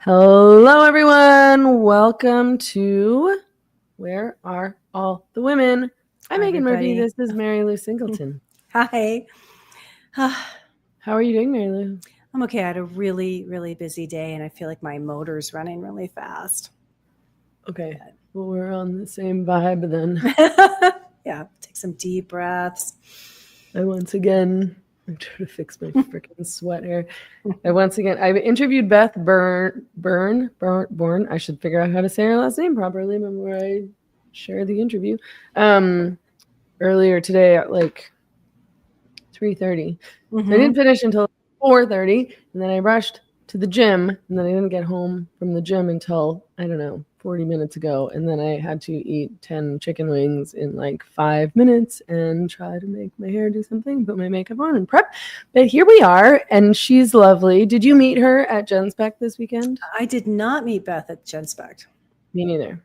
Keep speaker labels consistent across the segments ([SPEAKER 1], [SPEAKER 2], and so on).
[SPEAKER 1] Hello, everyone. Welcome to Where Are All the Women? I'm Meghan Murphy. This is Mary Lou Singleton.
[SPEAKER 2] Hi.
[SPEAKER 1] How are you doing, Mary Lou?
[SPEAKER 2] I'm okay. I had a really, really busy day, and I feel like my motor's running really fast.
[SPEAKER 1] Okay. Well, we're on the same vibe then.
[SPEAKER 2] Yeah. Take some deep breaths.
[SPEAKER 1] I'm trying to fix my freaking sweater. I've interviewed Beth Bourne. I should figure out how to say her last name properly before I share the interview. Earlier today at like 3:30. Mm-hmm. I didn't finish until 4:30, and then I rushed to the gym, and then I didn't get home from the gym until, 40 minutes ago, and then I had to eat 10 chicken wings in like 5 minutes and try to make my hair do something, put my makeup on and prep. But here we are, and she's lovely. Did you meet her at Genspect this weekend?
[SPEAKER 2] I did not meet Beth at Genspect.
[SPEAKER 1] Me neither.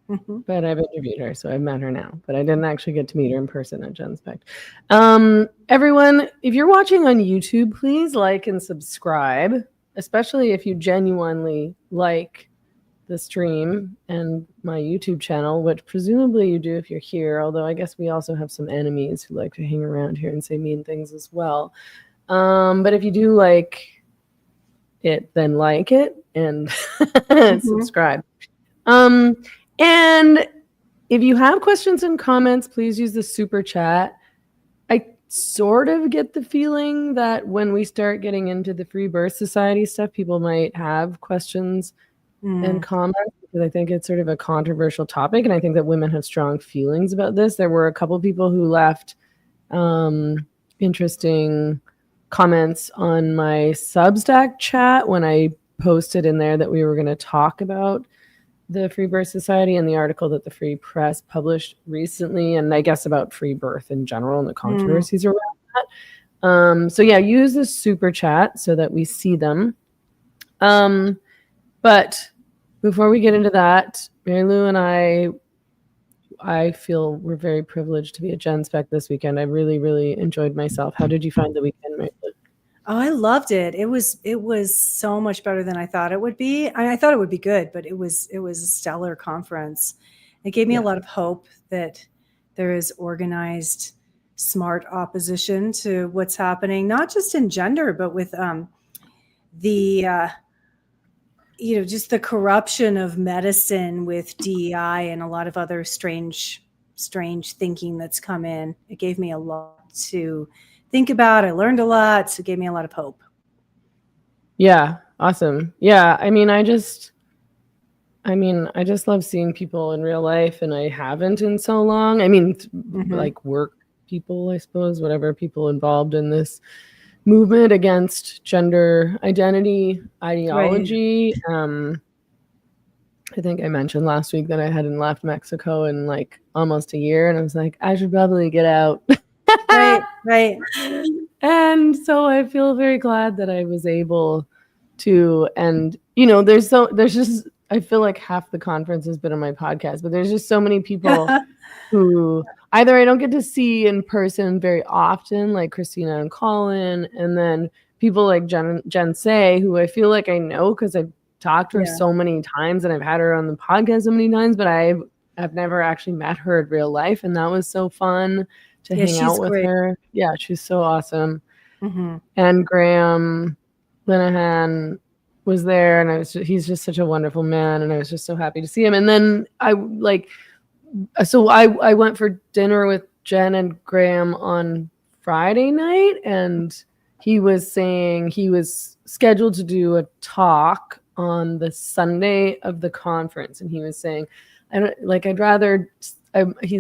[SPEAKER 1] Mm-hmm. But I've interviewed her, so I've met her now. But I didn't actually get to meet her in person at Genspect. Everyone, if you're watching on YouTube, please like and subscribe, especially if you genuinely like the stream and my YouTube channel, which presumably you do if you're here, although I guess we also have some enemies who like to hang around here and say mean things as well. But if you do like it, then like it and subscribe. And if you have questions and comments, please use the super chat. I sort of get the feeling that when we start getting into the Freebirth Society stuff, people might have questions and comments, because I think it's sort of a controversial topic, and I think that women have strong feelings about this. There were a couple people who left interesting comments on my Substack chat when I posted in there that we were going to talk about the Freebirth Society and the article that the Free Press published recently, and I guess about free birth in general and the controversies around that. So yeah, use the super chat so that we see them. But before we get into that, Mary Lou and I feel we're very privileged to be at Genspect this weekend. I really, really enjoyed myself. How did you find the weekend, Mary Lou?
[SPEAKER 2] Oh, I loved it. It was so much better than I thought it would be. I thought it would be good, but it was a stellar conference. It gave me a lot of hope that there is organized, smart opposition to what's happening, not just in gender, but with just the corruption of medicine with DEI and a lot of other strange thinking that's come in. It gave me a lot to think about. I learned a lot, so it gave me a lot of hope.
[SPEAKER 1] Yeah, awesome. Yeah, I just love seeing people in real life, and I haven't in so long. Like work people, I suppose, whatever, people involved in this movement against gender identity ideology. Right. I think I mentioned last week that I hadn't left Mexico in like almost a year, and I was like, I should probably get out.
[SPEAKER 2] Right.
[SPEAKER 1] And so I feel very glad that I was able to, and there's just, I feel like half the conference has been on my podcast, but there's just so many people who either I don't get to see in person very often, like Christina and Colin, and then people like Jen Say, who I feel like I know because I've talked to her so many times and I've had her on the podcast so many times, but I've never actually met her in real life, and that was so fun to hang out with her. Yeah, she's so awesome. Mm-hmm. And Graham Linehan was there, and he's just such a wonderful man, and I was just so happy to see him. And then I went for dinner with Jen and Graham on Friday night, and he was saying he was scheduled to do a talk on the Sunday of the conference, and he was saying, he's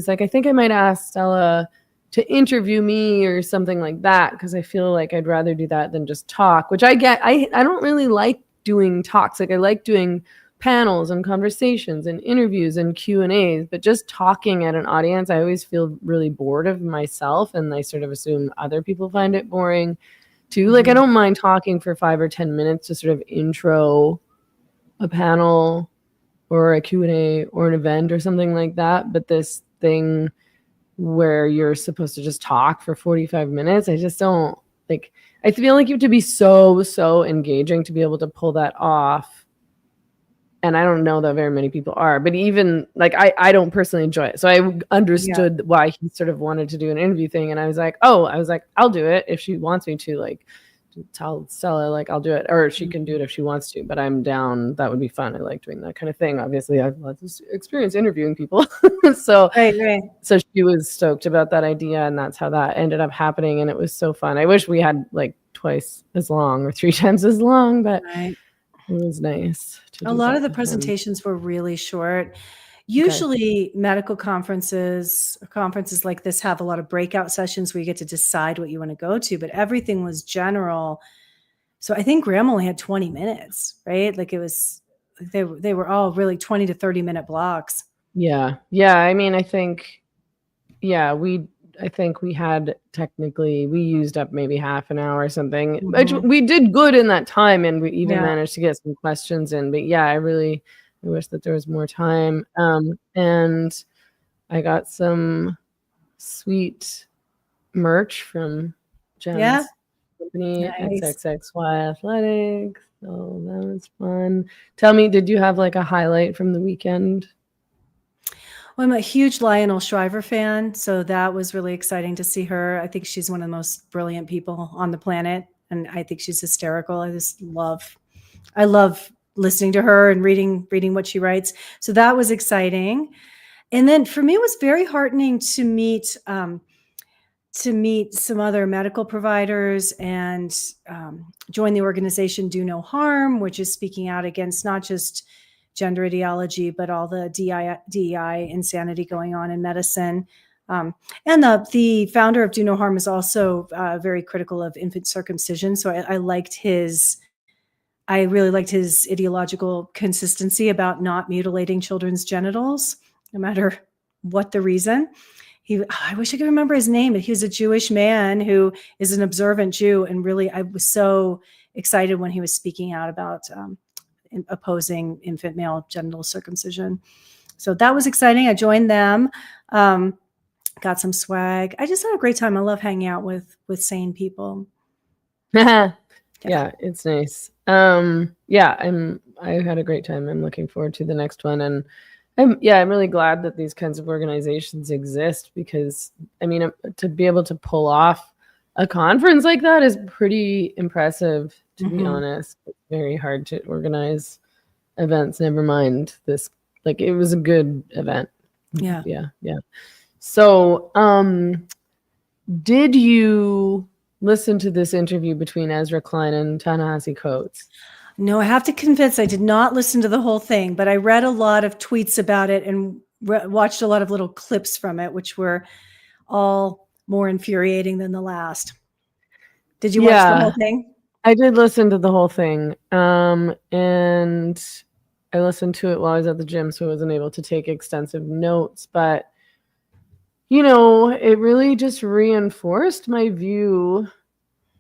[SPEAKER 1] like, I think I might ask Stella to interview me or something like that, because I feel like I'd rather do that than just talk, which I get. I don't really like doing talks. Like, I like doing panels and conversations and interviews and Q&As, but just talking at an audience, I always feel really bored of myself, and I sort of assume other people find it boring too. Mm-hmm. Like, I don't mind talking for 5 or 10 minutes to sort of intro a panel or a Q&A or an event or something like that, but this thing where you're supposed to just talk for 45 minutes, I just don't like. I feel like you have to be so engaging to be able to pull that off and I don't know that very many people are, but even like I don't personally enjoy it. So I understood why he sort of wanted to do an interview thing, and I was like, I'll do it if she wants me to. Like, tell Stella, like, I'll do it, or she can do it if she wants to. But I'm down. That would be fun. I like doing that kind of thing. Obviously, I've lots of experience interviewing people, so
[SPEAKER 2] Right.
[SPEAKER 1] So she was stoked about that idea, and that's how that ended up happening. And it was so fun. I wish we had like twice as long or 3 times as long, but
[SPEAKER 2] Right.
[SPEAKER 1] it was nice.
[SPEAKER 2] A lot of the presentations were really short. Usually medical conferences like this have a lot of breakout sessions where you get to decide what you want to go to, but everything was general. So I think Graham only had 20 minutes, right? Like they were all really 20 to 30 minute blocks.
[SPEAKER 1] Yeah. I mean, I think we had technically, we used up maybe half an hour or something. We did good in that time, and we even managed to get some questions in. But yeah, I wish that there was more time. And I got some sweet merch from Jen's company, XXXY Athletics. So that was fun. Tell me, did you have like a highlight from the weekend?
[SPEAKER 2] Well, I'm a huge Lionel Shriver fan, so that was really exciting to see her. I think she's one of the most brilliant people on the planet, and I think she's hysterical. I love listening to her and reading what she writes. So that was exciting. And then for me, it was very heartening to meet some other medical providers and join the organization Do No Harm, which is speaking out against not just gender ideology, but all the DEI insanity going on in medicine. And the founder of Do No Harm is also very critical of infant circumcision. So I really liked his ideological consistency about not mutilating children's genitals, no matter what the reason. I wish I could remember his name, but he was a Jewish man who is an observant Jew. And really, I was so excited when he was speaking out about opposing infant male genital circumcision. So that was exciting. I joined them, got some swag. I just had a great time. I love hanging out with sane people.
[SPEAKER 1] Yeah, it's nice. I had a great time. I'm looking forward to the next one. And I'm really glad that these kinds of organizations exist, because I mean, to be able to pull off a conference like that is pretty impressive, to be honest. It's very hard to organize events, never mind this. Like, it was a good event. Yeah. So did you listen to this interview between Ezra Klein and Ta-Nehisi Coates?
[SPEAKER 2] No, I have to confess, I did not listen to the whole thing, but I read a lot of tweets about it and watched a lot of little clips from it, which were all more infuriating than the last. Did you watch the whole thing?
[SPEAKER 1] I did listen to the whole thing. And I listened to it while I was at the gym, so I wasn't able to take extensive notes. But, it really just reinforced my view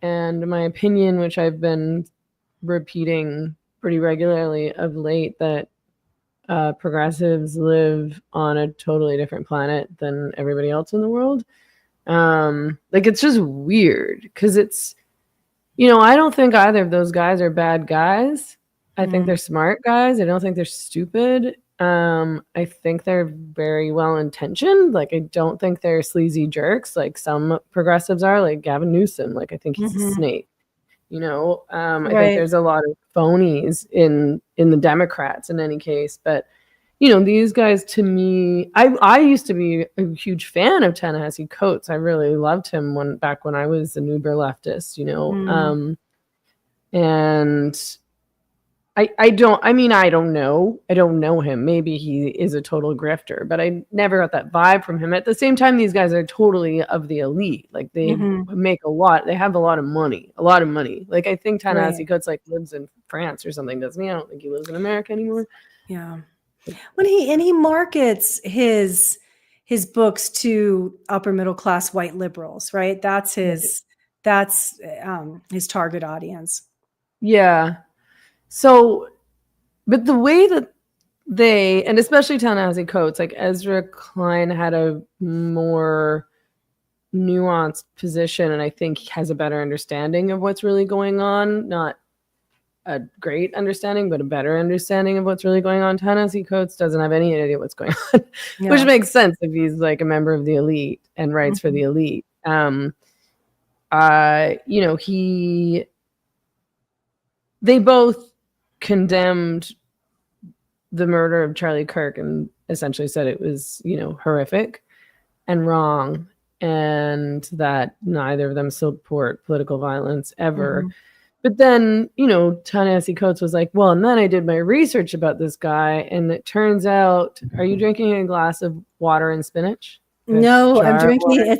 [SPEAKER 1] and my opinion, which I've been repeating pretty regularly of late, that progressives live on a totally different planet than everybody else in the world. Like, it's just weird because it's, I don't think either of those guys are bad guys. I think they're smart guys. I don't think they're stupid. I think they're very well intentioned. Like, I don't think they're sleazy jerks like some progressives are, like Gavin Newsom. Like, I think he's a snake. I think there's a lot of phonies in the Democrats in any case. But, these guys, to me, I used to be a huge fan of Ta-Nehisi Coates. I really loved him back when I was an uber leftist, and I don't know him. Maybe he is a total grifter, but I never got that vibe from him. At the same time, these guys are totally of the elite. Like, they make they have a lot of money. Like, I think Ta-Nehisi Coates lives in France or something, doesn't he? I don't think he lives in America anymore.
[SPEAKER 2] Yeah. When he markets his books to upper middle class white liberals, right? That's his target audience.
[SPEAKER 1] Yeah. So, but the way that they, and especially Ta-Nehisi Coates, like Ezra Klein, had a more nuanced position, and I think he has a better understanding of what's really going on. Not a great understanding, but a better understanding of what's really going on. Ta-Nehisi Coates doesn't have any idea what's going on, which makes sense if he's like a member of the elite and writes for the elite. They both condemned the murder of Charlie Kirk and essentially said it was, horrific and wrong, and that neither of them support political violence ever. But then, Ta-Nehisi Coates was like, well, and then I did my research about this guy, and it turns out, are you drinking a glass of water and spinach?
[SPEAKER 2] No, I'm drinking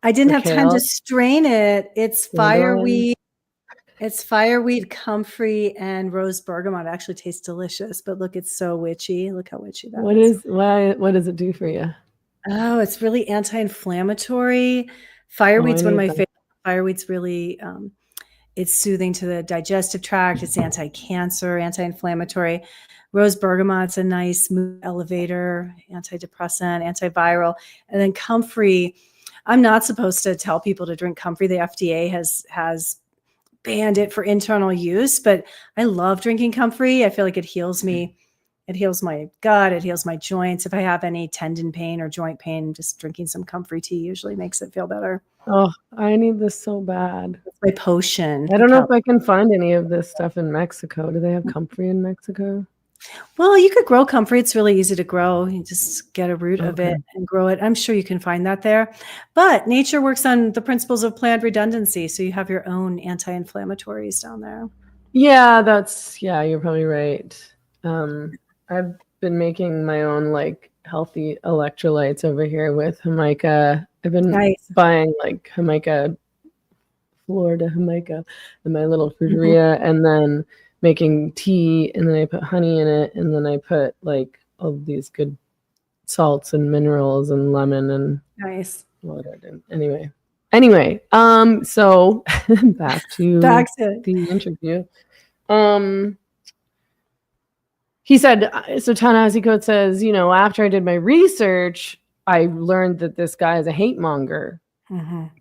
[SPEAKER 2] I didn't have time to strain it. It's fireweed. It's fireweed, comfrey, and rose bergamot. It actually tastes delicious, but look, it's so witchy. Look how witchy that is.
[SPEAKER 1] What does it do for you?
[SPEAKER 2] Oh, it's really anti-inflammatory. Fireweed's one of my favorite. Fireweed's really, it's soothing to the digestive tract. It's anti-cancer, anti-inflammatory. Rose bergamot's a nice mood elevator, antidepressant, antiviral. And then comfrey, I'm not supposed to tell people to drink comfrey. The FDA has banned it for internal use, but I love drinking comfrey. I feel like it heals me. It heals my gut. It heals my joints. If I have any tendon pain or joint pain, just drinking some comfrey tea usually makes it feel better.
[SPEAKER 1] Oh, I need this so bad.
[SPEAKER 2] It's my potion.
[SPEAKER 1] I don't know if I can find any of this stuff in Mexico. Do they have comfrey in Mexico?
[SPEAKER 2] Well, you could grow comfrey. It's really easy to grow. You just get a root of it and grow it. I'm sure you can find that there. But nature works on the principles of plant redundancy. So you have your own anti-inflammatories down there.
[SPEAKER 1] Yeah, you're probably right. I've been making my own like healthy electrolytes over here with Jamaica. I've been buying like Jamaica, Florida Jamaica in my little fruiteria, and then making tea, and then I put honey in it, and then I put like all these good salts and minerals and lemon and anyway. So back to the interview. He said, so Ta-Nehisi Coates says, after I did my research, I learned that this guy is a hate monger,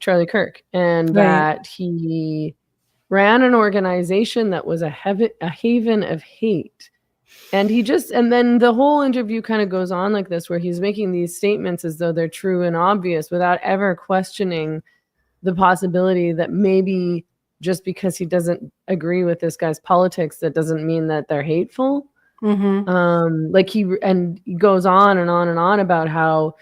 [SPEAKER 1] Charlie Kirk, and that he ran an organization that was a haven of hate. And then the whole interview kind of goes on like this, where he's making these statements as though they're true and obvious without ever questioning the possibility that maybe just because he doesn't agree with this guy's politics, that doesn't mean that they're hateful. He goes on and on and on about how,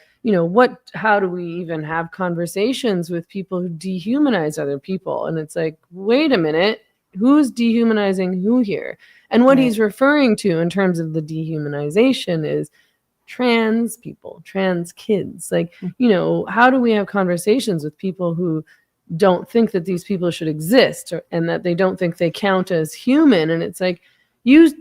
[SPEAKER 1] how do we even have conversations with people who dehumanize other people? And it's like, wait a minute, who's dehumanizing who here? And what he's referring to in terms of the dehumanization is trans people, trans kids. Like, how do we have conversations with people who don't think that these people should exist, and that they don't think they count as human? And it's like, you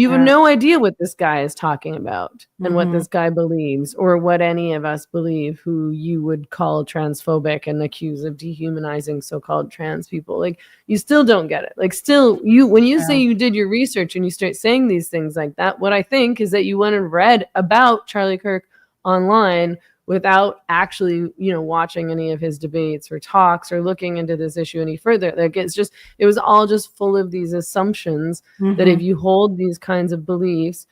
[SPEAKER 1] have no idea what this guy is talking about and what this guy believes, or what any of us believe who you would call transphobic and accuse of dehumanizing so-called trans people. Like, you still don't get it. Like, when you say you did your research and you start saying these things like that, what I think is that you went and read about Charlie Kirk online without actually, watching any of his debates or talks or looking into this issue any further. Like, it was all just full of these assumptions that if you hold these kinds of beliefs,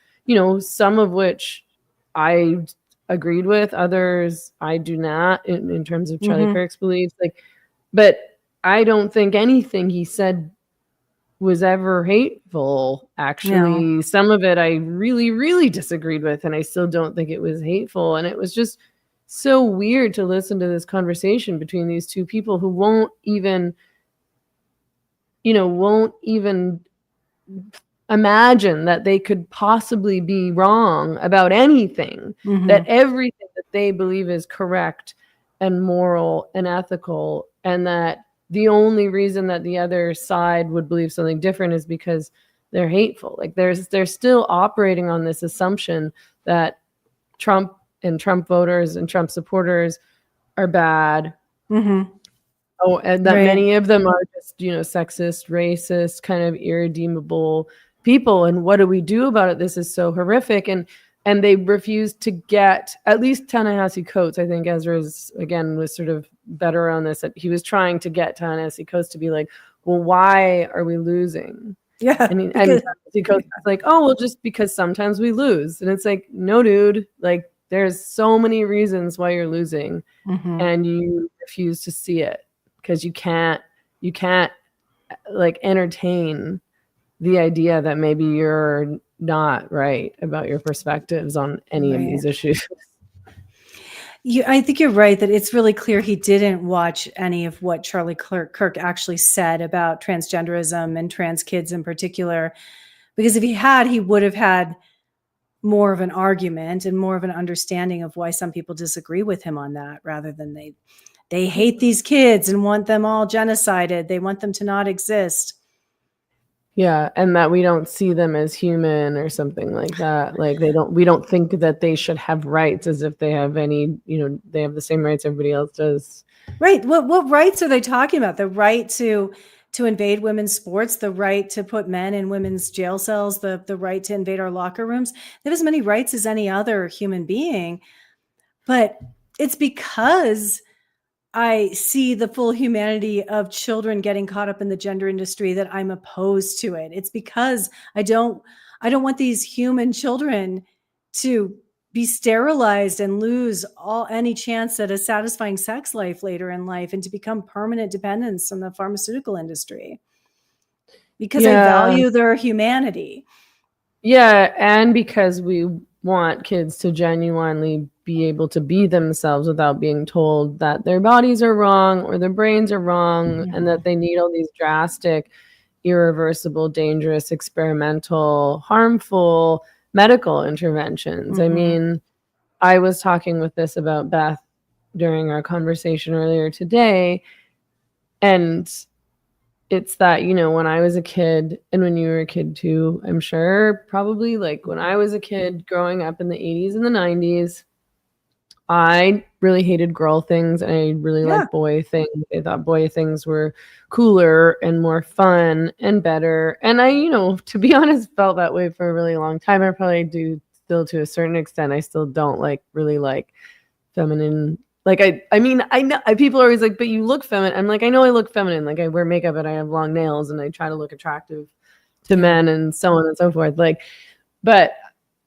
[SPEAKER 1] some of which I agreed with, others I do not in terms of Charlie Kirk's beliefs. But I don't think anything he said was ever hateful. Actually, some of it I really, really disagreed with, and I still don't think it was hateful. And it was just so weird to listen to this conversation between these two people who won't even imagine that they could possibly be wrong about anything, that everything that they believe is correct and moral and ethical, and that the only reason that the other side would believe something different is because they're hateful. Like, they're still operating on this assumption that Trump and Trump voters and Trump supporters are bad. Oh, and that many of them are just, sexist, racist, kind of irredeemable people. And what do we do about it? This is so horrific. And they refuse to get, at least Ta-Nehisi Coates, I think Ezra's, again, was sort of better on this. That he was trying to get Ta-Nehisi Coates to be like, well, why are we losing?
[SPEAKER 2] Yeah.
[SPEAKER 1] And
[SPEAKER 2] Because,
[SPEAKER 1] it's like, oh, well, just because sometimes we lose. And it's like, no, dude, like there's so many reasons why you're losing and you refuse to see it because you can't like entertain the idea that maybe you're not right about your perspectives on any of these issues.
[SPEAKER 2] I think you're right that it's really clear he didn't watch any of what Charlie Kirk actually said about transgenderism and trans kids in particular, because if he had, he would have had more of an argument and more of an understanding of why some people disagree with him on that, rather than they hate these kids and want them all genocided. They want them to not exist.
[SPEAKER 1] Yeah, and that we don't see them as human or something like that. Like we don't think that they should have rights as if they have any, they have the same rights everybody else does.
[SPEAKER 2] Right. What rights are they talking about? The right to invade women's sports, the right to put men in women's jail cells, the right to invade our locker rooms. They have as many rights as any other human being. But it's because I see the full humanity of children getting caught up in the gender industry that I'm opposed to it. It's because I don't want these human children to be sterilized and lose any chance at a satisfying sex life later in life and to become permanent dependents on the pharmaceutical industry. Because I value their humanity.
[SPEAKER 1] Yeah, and because we want kids to genuinely be able to be themselves without being told that their bodies are wrong or their brains are wrong and that they need all these drastic, irreversible, dangerous, experimental, harmful medical interventions. I mean, I was talking with this about Beth during our conversation earlier today, and it's that, when I was a kid and when you were a kid too, I'm sure probably like when I was a kid growing up in the 80s and the 90s, I really hated girl things and I really liked boy things. I thought boy things were cooler and more fun and better. And I, to be honest, felt that way for a really long time. I probably do still to a certain extent. I still don't really like feminine. Like, I mean, I know people are always like, but you look feminine. I'm like, I know I look feminine. Like I wear makeup and I have long nails and I try to look attractive to men and so on and so forth. Like, but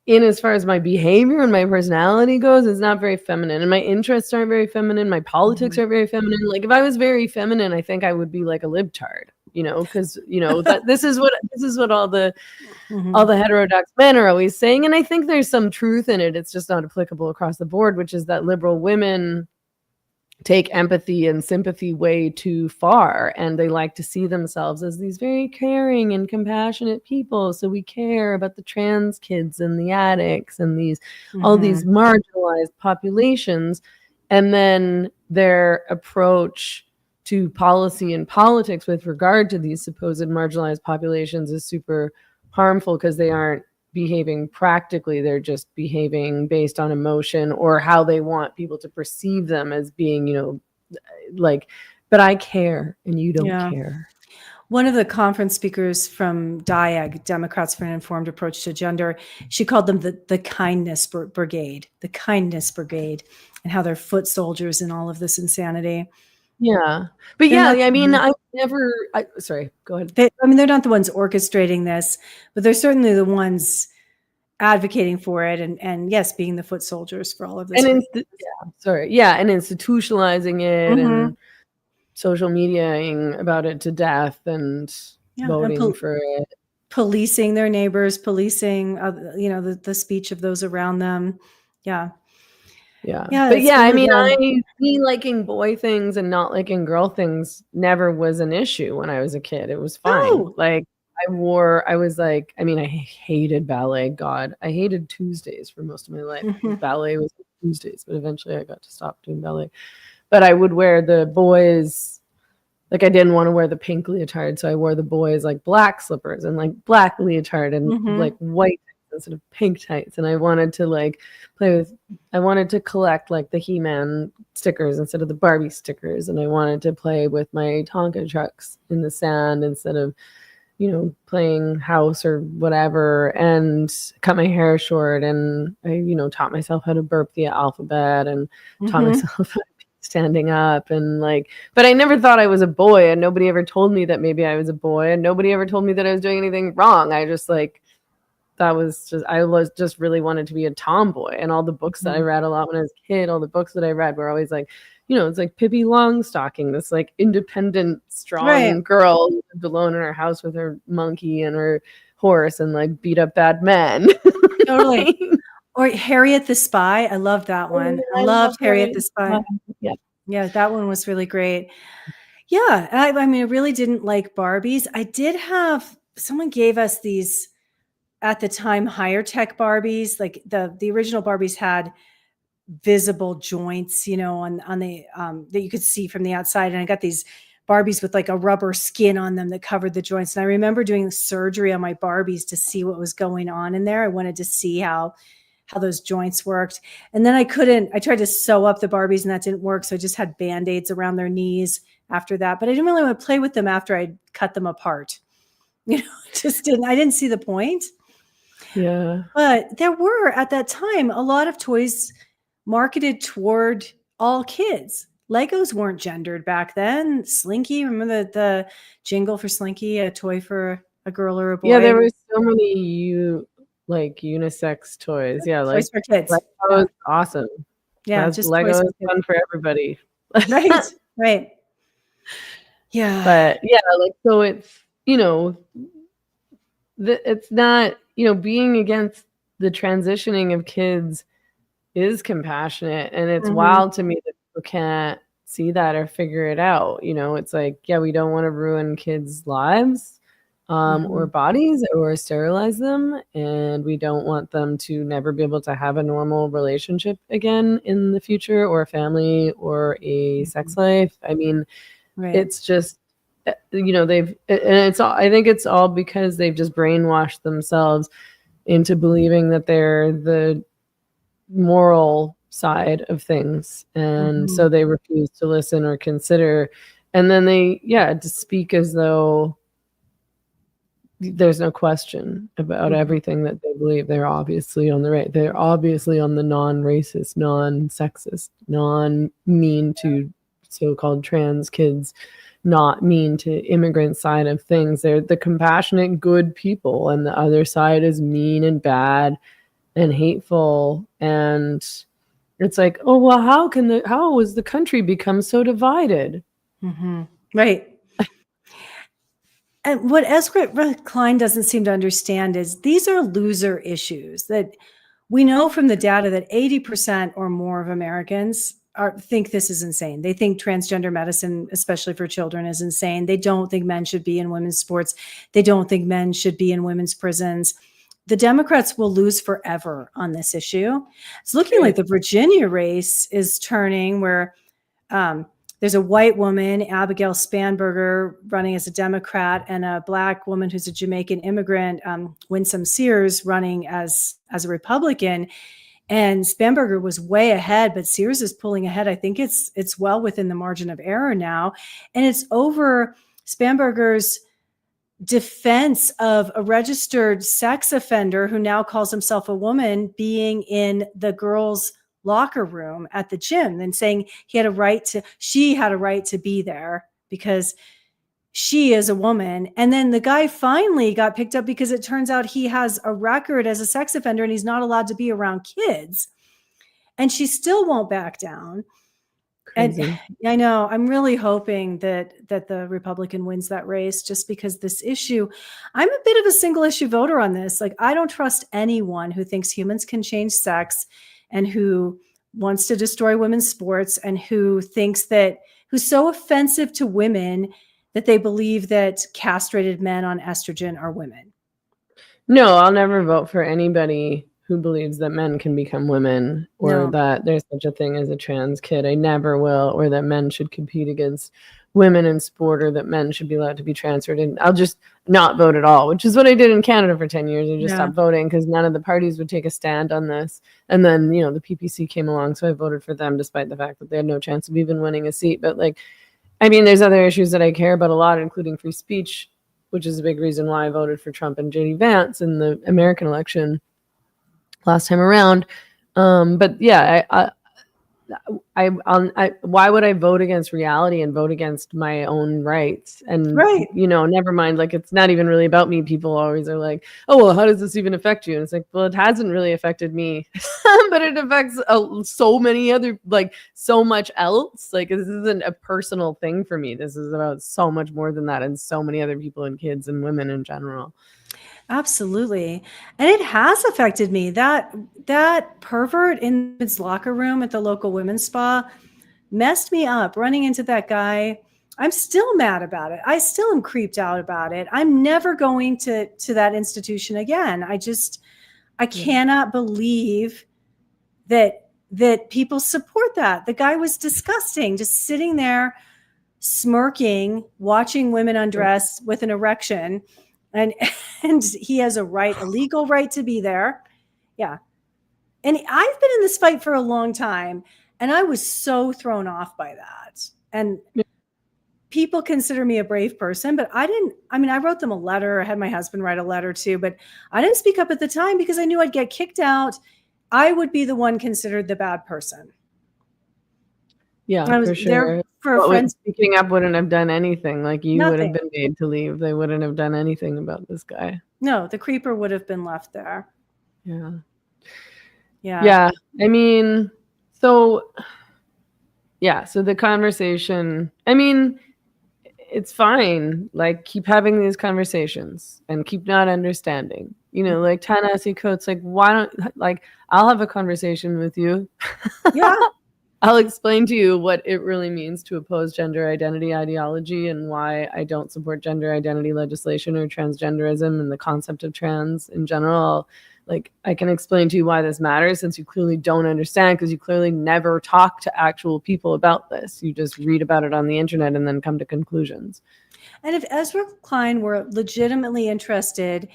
[SPEAKER 1] in as far as my behavior and my personality goes, it's not very feminine. And my interests aren't very feminine. My politics are very feminine. Like if I was very feminine, I think I would be like a libtard, because that this is what all the heterodox men are always saying. And I think there's some truth in it. It's just not applicable across the board, which is that liberal women take empathy and sympathy way too far, and they like to see themselves as these very caring and compassionate people. So we care about the trans kids and the addicts and these all these marginalized populations, and then their approach to policy and politics with regard to these supposed marginalized populations is super harmful because they aren't behaving practically. They're just behaving based on emotion or how they want people to perceive them as being, but I care and you don't care.
[SPEAKER 2] One of the conference speakers from DIAG, Democrats for an Informed Approach to Gender, she called them the kindness brigade, and how they're foot soldiers in all of this insanity.
[SPEAKER 1] Yeah. But I mean, sorry, go ahead.
[SPEAKER 2] They're not the ones orchestrating this, but they're certainly the ones advocating for it and yes, being the foot soldiers for all of this.
[SPEAKER 1] And and institutionalizing it and social mediaing about it to death and voting for it.
[SPEAKER 2] Policing their neighbors, policing, the speech of those around them. Yeah.
[SPEAKER 1] But I mean, me liking boy things and not liking girl things never was an issue when I was a kid. It was fine.
[SPEAKER 2] Oh.
[SPEAKER 1] Like I hated ballet. God, I hated Tuesdays for most of my life. Ballet was Tuesdays, but eventually I got to stop doing ballet. But I would wear the boys, like I didn't want to wear the pink leotard, so I wore the boys like black slippers and like black leotard and like white instead of pink tights. And I wanted to I wanted to collect like the He-Man stickers instead of the Barbie stickers. And I wanted to play with my Tonka trucks in the sand instead of, playing house or whatever, and cut my hair short. And I, taught myself how to burp the alphabet and taught myself how to be standing up and like, but I never thought I was a boy, and nobody ever told me that maybe I was a boy, and nobody ever told me that I was doing anything wrong. I just like, I was just really wanted to be a tomboy. And all the books that I read a lot when I was a kid, all the books that I read were always like, it's like Pippi Longstocking, this like independent, strong girl who lived alone in her house with her monkey and her horse and like beat up bad men.
[SPEAKER 2] Totally. Or Harriet the Spy. I loved that one. I loved Harriet the Spy. Yeah, that one was really great. Yeah, I mean, I really didn't like Barbies. I did have, someone gave us these at the time higher tech Barbies. Like the original Barbies had visible joints, on the that you could see from the outside. And I got these Barbies with like a rubber skin on them that covered the joints. And I remember doing surgery on my Barbies to see what was going on in there. I wanted to see how those joints worked. And then I tried to sew up the Barbies and that didn't work. So I just had Band-Aids around their knees after that. But I didn't really want to play with them after I cut them apart. I didn't see the point.
[SPEAKER 1] Yeah.
[SPEAKER 2] But there were at that time a lot of toys marketed toward all kids. Legos weren't gendered back then. Slinky, remember the jingle for Slinky, a toy for a girl or a boy?
[SPEAKER 1] Yeah, there were so many unisex toys. Yeah,
[SPEAKER 2] toys for kids.
[SPEAKER 1] Legos, awesome.
[SPEAKER 2] Yeah, just
[SPEAKER 1] Legos fun for everybody.
[SPEAKER 2] Right. Yeah.
[SPEAKER 1] But yeah, like so it's it's not being against the transitioning of kids is compassionate, and it's wild to me that people can't see that or figure it out. It's like, yeah, we don't want to ruin kids' lives or bodies or sterilize them, and we don't want them to never be able to have a normal relationship again in the future, or a family or a sex life. I mean, it's just I think it's all because they've just brainwashed themselves into believing that they're the moral side of things, and so they refuse to listen or consider, and then they to speak as though there's no question about everything that they believe. They're obviously on the right, they're obviously on the non-racist, non-sexist, non-mean to so-called trans kids, not mean to immigrant side of things. They're the compassionate good people, and the other side is mean and bad and hateful. And it's like, oh well, how has the country become so divided?
[SPEAKER 2] Right. And what Ezra Klein doesn't seem to understand is these are loser issues that we know from the data that 80% or more of Americans think this is insane. They think transgender medicine, especially for children, is insane. They don't think men should be in women's sports. They don't think men should be in women's prisons. The Democrats will lose forever on this issue. It's looking like the Virginia race is turning, where there's a white woman, Abigail Spanberger, running as a Democrat, and a black woman who's a Jamaican immigrant, Winsome Sears, running as a Republican. And Spanberger was way ahead, but Sears is pulling ahead. I think it's well within the margin of error now. And it's over Spanberger's defense of a registered sex offender who now calls himself a woman being in the girls' locker room at the gym and saying she had a right to be there because she is a woman. And then the guy finally got picked up because it turns out he has a record as a sex offender and he's not allowed to be around kids. And she still won't back down. Crazy. And I know, I'm really hoping that the Republican wins that race, just because this issue, I'm a bit of a single issue voter on this. Like, I don't trust anyone who thinks humans can change sex and who wants to destroy women's sports and who's so offensive to women that they believe that castrated men on estrogen are women.
[SPEAKER 1] No, I'll never vote for anybody who believes that men can become women, or that there's such a thing as a trans kid. I never will. Or that men should compete against women in sport, or that men should be allowed to be transferred. And I'll just not vote at all, which is what I did in Canada for 10 years. I just stopped voting because none of the parties would take a stand on this. And then, the PPC came along, so I voted for them despite the fact that they had no chance of even winning a seat. But there's other issues that I care about a lot, including free speech, which is a big reason why I voted for Trump and JD Vance in the American election last time around. But yeah, why would I vote against reality and vote against my own rights? And,
[SPEAKER 2] Right.
[SPEAKER 1] never mind, like, it's not even really about me. People always are like, oh, well, how does this even affect you? And it's like, well, it hasn't really affected me, but it affects so many other, like, so much else. Like, this isn't a personal thing for me. This is about so much more than that, and so many other people and kids and women in general.
[SPEAKER 2] Absolutely. And it has affected me. That pervert in his locker room at the local women's spa messed me up. Running into that guy, I'm still mad about it. I still am creeped out about it. I'm never going to that institution again. I cannot believe that people support that. The guy was disgusting, just sitting there smirking, watching women undress with an erection. And he has a legal right to be there. Yeah. And I've been in this fight for a long time, and I was so thrown off by that. And people consider me a brave person, but I wrote them a letter. I had my husband write a letter too, but I didn't speak up at the time because I knew I'd get kicked out. I would be the one considered the bad person.
[SPEAKER 1] Yeah,
[SPEAKER 2] I was
[SPEAKER 1] for sure.
[SPEAKER 2] there for a friend.
[SPEAKER 1] Speaking up wouldn't have done anything. Like, you would have
[SPEAKER 2] Nothing.
[SPEAKER 1] been made to leave. They wouldn't have done anything about this guy.
[SPEAKER 2] No, the creeper would have been left there.
[SPEAKER 1] Yeah.
[SPEAKER 2] Yeah.
[SPEAKER 1] Yeah. I mean, so the conversation, I mean, it's fine. Like, keep having these conversations and keep not understanding. Like, Ta-Nehisi Coates, like, why don't, like, I'll have a conversation with you.
[SPEAKER 2] Yeah.
[SPEAKER 1] I'll explain to you what it really means to oppose gender identity ideology and why I don't support gender identity legislation or transgenderism and the concept of trans in general. Like, I can explain to you why this matters, since you clearly don't understand, because you clearly never talk to actual people about this. You just read about it on the internet and then come to conclusions.
[SPEAKER 2] And if Ezra Klein were legitimately interested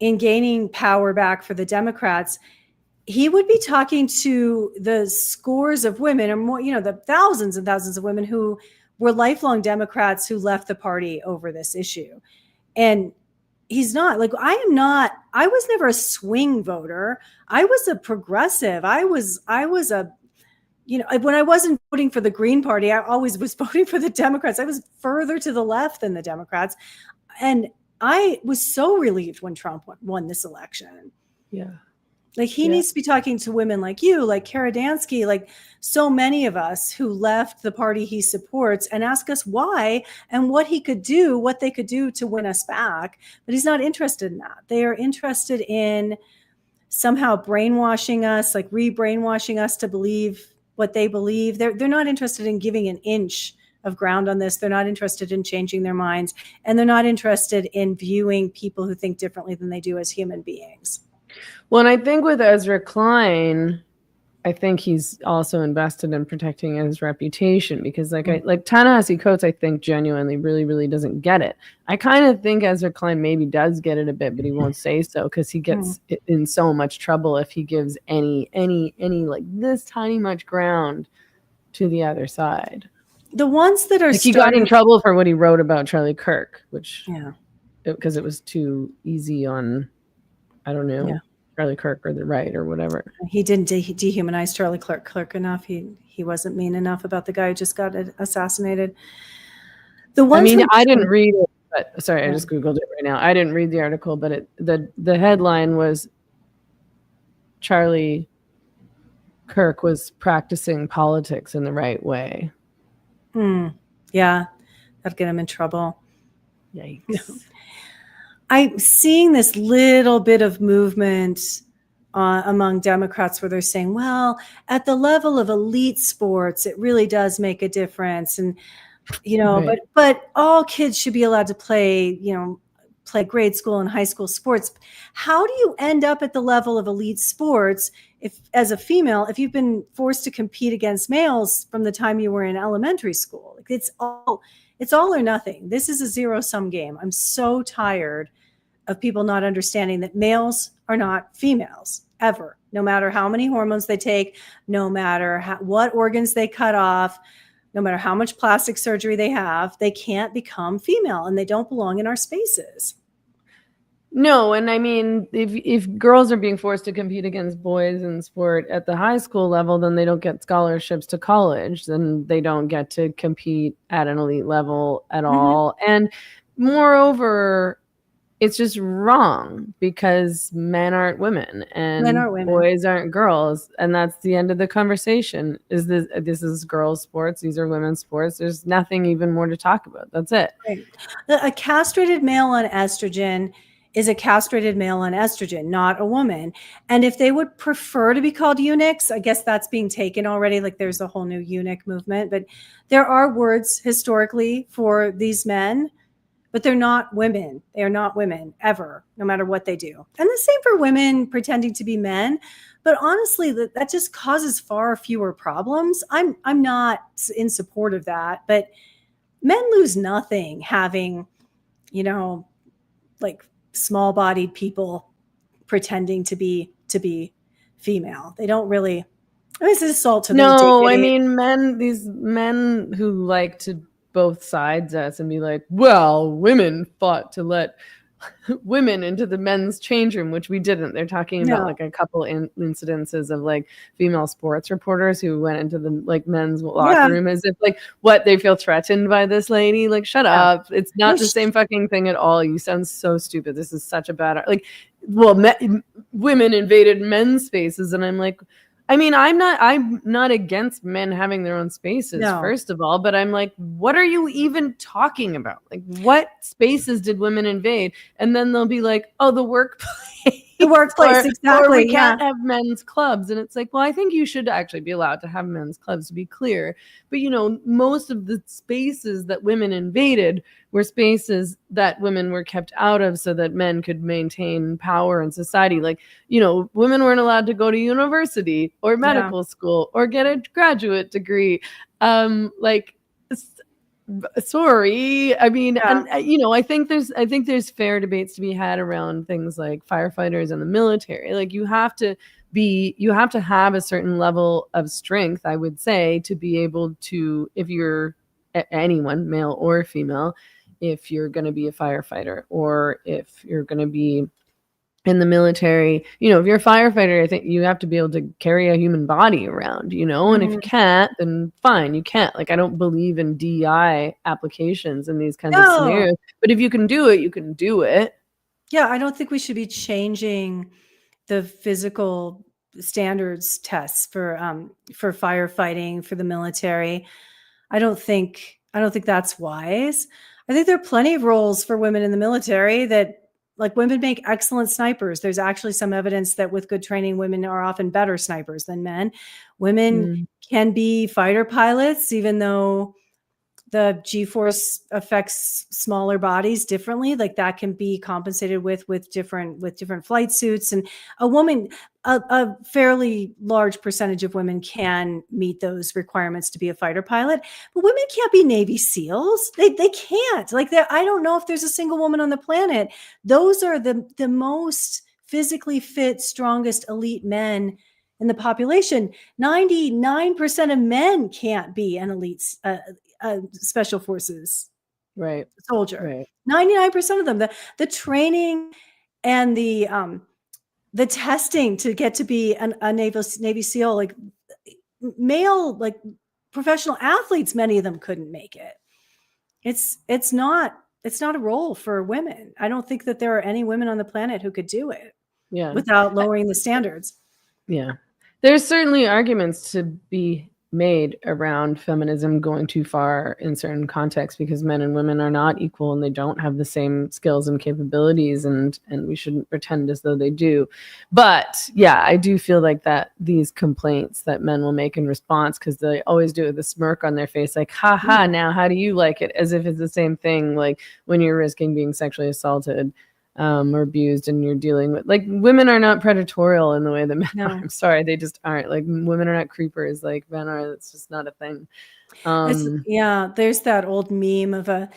[SPEAKER 2] in gaining power back for the Democrats, he would be talking to the scores of women, or more, the thousands and thousands of women who were lifelong Democrats who left the party over this issue. And he's not. Like, I was never a swing voter. I was a progressive. I was a, when I wasn't voting for the Green Party, I always was voting for the Democrats. I was further to the left than the Democrats. And I was so relieved when Trump won this election.
[SPEAKER 1] Yeah.
[SPEAKER 2] Like, he needs to be talking to women like you, like Kara Dansky, like so many of us who left the party he supports, and ask us why and what they could do to win us back. But he's not interested in that. They are interested in somehow brainwashing us, like re-brainwashing us to believe what they believe. They're not interested in giving an inch of ground on this. They're not interested in changing their minds, and they're not interested in viewing people who think differently than they do as human beings.
[SPEAKER 1] Well, and I think with Ezra Klein, I think he's also invested in protecting his reputation, because like Ta-Nehisi Coates, I think genuinely really, really doesn't get it. I kind of think Ezra Klein maybe does get it a bit, but he won't say so, because he gets in so much trouble if he gives any like this tiny much ground to the other side.
[SPEAKER 2] The ones that are
[SPEAKER 1] like, he got in trouble for what he wrote about Charlie Kirk, which because it was too easy on, I don't know. Yeah. Charlie Kirk or the right or whatever.
[SPEAKER 2] He didn't dehumanize Charlie Kirk enough. He wasn't mean enough about the guy who just got assassinated.
[SPEAKER 1] I didn't read it, but sorry, I just Googled it right now. I didn't read the article, but the headline was Charlie Kirk was practicing politics in the right way.
[SPEAKER 2] Yeah, that'd get him in trouble.
[SPEAKER 1] Yikes.
[SPEAKER 2] I'm seeing this little bit of movement among Democrats where they're saying, well, at the level of elite sports, it really does make a difference. And, right. but all kids should be allowed to play grade school and high school sports. How do you end up at the level of elite sports if, as a female, if you've been forced to compete against males from the time you were in elementary school? Like, it's all or nothing. This is a zero-sum game. I'm so tired of people not understanding that males are not females ever, no matter how many hormones they take, no matter what organs they cut off, no matter how much plastic surgery they have, they can't become female, and they don't belong in our spaces.
[SPEAKER 1] No, and I mean, if girls are being forced to compete against boys in sport at the high school level, then they don't get scholarships to college. Then they don't get to compete at an elite level at all. And moreover, it's just wrong because men aren't women
[SPEAKER 2] Men
[SPEAKER 1] and
[SPEAKER 2] are women.
[SPEAKER 1] boys aren't girls, and that's the end of the conversation. This is girls' sports? These are women's sports. There's nothing even more to talk about. That's it.
[SPEAKER 2] Right. A castrated male on estrogen is a castrated male on estrogen, not a woman. And if they would prefer to be called eunuchs, I guess that's being taken already. Like there's a whole new eunuch movement, but there are words historically for these men, but they're not women. They are not women ever, no matter what they do. And the same for women pretending to be men. But honestly, that just causes far fewer problems. I'm not in support of that, but men lose nothing having, like small-bodied people pretending to be female. They don't really. I mean, it's an assault to their
[SPEAKER 1] No, I
[SPEAKER 2] dignity.
[SPEAKER 1] mean, these men who like to both sides us and be like, well, women fought to let women into the men's change room, which we didn't. They're talking about
[SPEAKER 2] No.
[SPEAKER 1] like a couple incidences of like female sports reporters who went into the like men's locker room as if like what they feel threatened by this lady. Like, shut up. It's not the same fucking thing at all. You sound so stupid. This is such a bad like. Well, women invaded men's spaces, and I'm like, I mean, I'm not against men having their own spaces, first of all, but I'm like, what are you even talking about? Like, what spaces did women invade? And then they'll be like, oh, the workplace.
[SPEAKER 2] The workplace, exactly.
[SPEAKER 1] Or we can't have men's clubs. And it's like, well, I think you should actually be allowed to have men's clubs, to be clear. But, most of the spaces that women invaded were spaces that women were kept out of so that men could maintain power in society. Like, women weren't allowed to go to university or medical school or get a graduate degree. Sorry. I mean, and I think there's fair debates to be had around things like firefighters and the military. Like you have to have a certain level of strength, I would say, to be able to, if you're anyone, male or female, if you're going to be a firefighter or if you're going to be in the military, if you're a firefighter, I think you have to be able to carry a human body around, and if you can't, then fine, you can't. Like, I don't believe in DI applications in these kinds of scenarios, but if you can do it, you can do it.
[SPEAKER 2] Yeah, I don't think we should be changing the physical standards tests for firefighting, for the military. I don't think that's wise. I think there are plenty of roles for women in the military that, like, women make excellent snipers. There's actually some evidence that with good training, women are often better snipers than men. Women can be fighter pilots, even though the G-force affects smaller bodies differently. Like that can be compensated with different flight suits. And a fairly large percentage of women can meet those requirements to be a fighter pilot, but women can't be Navy SEALs. They can't. Like, I don't know if there's a single woman on the planet. Those are the most physically fit, strongest elite men in the population. 99% of men can't be an elite special forces soldier.
[SPEAKER 1] Right.
[SPEAKER 2] 99% of them. The training and the testing to get to be a Navy SEAL, like male, like professional athletes, many of them couldn't make it. It's not a role for women. I don't think that there are any women on the planet who could do it without lowering the standards.
[SPEAKER 1] Yeah. There's certainly arguments to be made around feminism going too far in certain contexts because men and women are not equal and they don't have the same skills and capabilities, and we shouldn't pretend as though they do. But yeah, I do feel like that these complaints that men will make in response, because they always do it with a smirk on their face, like, haha, now how do you like it? As if it's the same thing, like when you're risking being sexually assaulted or abused and you're dealing with, like, women are not predatorial in the way that men are. I'm sorry, they just aren't. Like, women are not creepers like men are. It's just not a thing.
[SPEAKER 2] There's that old meme of a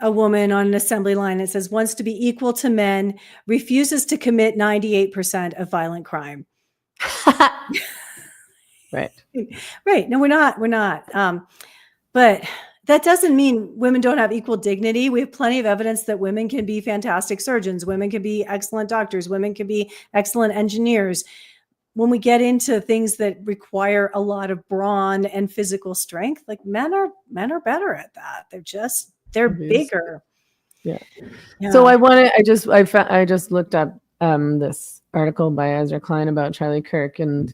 [SPEAKER 2] woman on an assembly line that says, wants to be equal to men, refuses to commit 98% of violent crime.
[SPEAKER 1] Right.
[SPEAKER 2] No, we're not. But That doesn't mean women don't have equal dignity. We have plenty of evidence that women can be fantastic surgeons. Women can be excellent doctors. Women can be excellent engineers. When we get into things that require a lot of brawn and physical strength, like men are better at that. They're bigger.
[SPEAKER 1] Yeah. So I just looked up this article by Ezra Klein about Charlie Kirk, and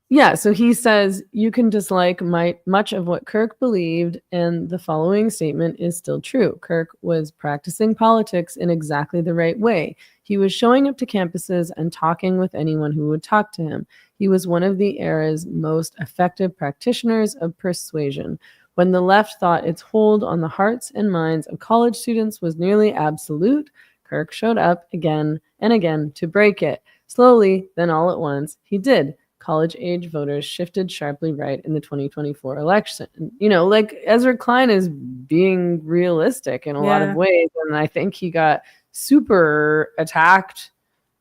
[SPEAKER 1] yeah, so he says you can dislike much of what Kirk believed, and the following statement is still true. Kirk was practicing politics in exactly the right way. He was showing up to campuses and talking with anyone who would talk to him. He was one of the era's most effective practitioners of persuasion. When the left thought its hold on the hearts and minds of college students was nearly absolute, Kirk showed up again and again to break it. Slowly, then all at once, he did. College-age voters shifted sharply right in the 2024 election. You know, like Ezra Klein is being realistic in a lot of ways, and I think he got super attacked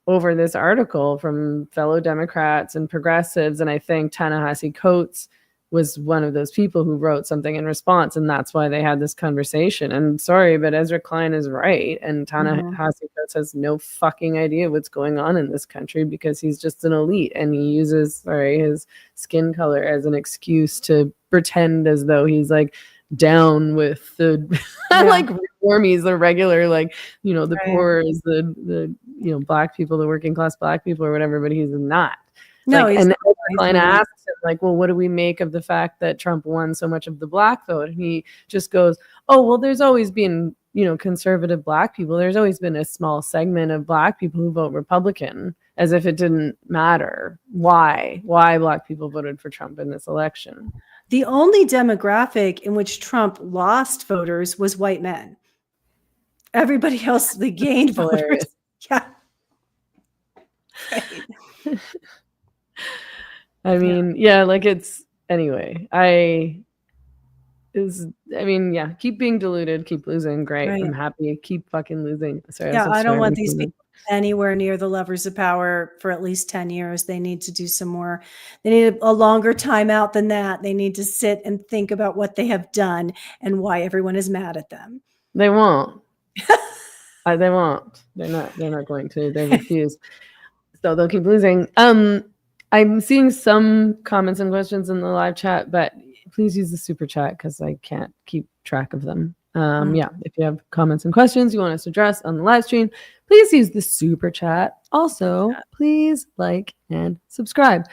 [SPEAKER 1] over this article from fellow Democrats and progressives, and I think Ta-Nehisi Coates was one of those people who wrote something in response, and that's why they had this conversation. And sorry, but Ezra Klein is right, and Ta-Nehisi Coates has no fucking idea what's going on in this country because he's just an elite, and he uses his skin color as an excuse to pretend as though he's like down with the like reformies, the regular, like, you know, the poor is the you know, black people, the working class black people or whatever, but he's not.
[SPEAKER 2] No,
[SPEAKER 1] like, and Klein asks him, like, well, what do we make of the fact that Trump won so much of the black vote? And he just goes, oh, well, there's always been, you know, conservative black people. There's always been a small segment of black people who vote Republican, as if it didn't matter why black people voted for Trump in this election.
[SPEAKER 2] The only demographic in which Trump lost voters was white men. Everybody else, they gained voters. Yeah. Right.
[SPEAKER 1] I mean, like it's anyway. Keep being deluded, keep losing. Great. Right. I'm happy. Keep fucking losing. Sorry,
[SPEAKER 2] I don't want these people anywhere near the levers of power for at least 10 years. They need to do some more. They need a longer timeout than that. They need to sit and think about what they have done and why everyone is mad at them.
[SPEAKER 1] They won't. They won't. They're not going to. They refuse. So they'll keep losing. I'm seeing some comments and questions in the live chat, but please use the super chat because I can't keep track of them. If you have comments and questions you want us to address on the live stream, please use the super chat. Also, please like and subscribe.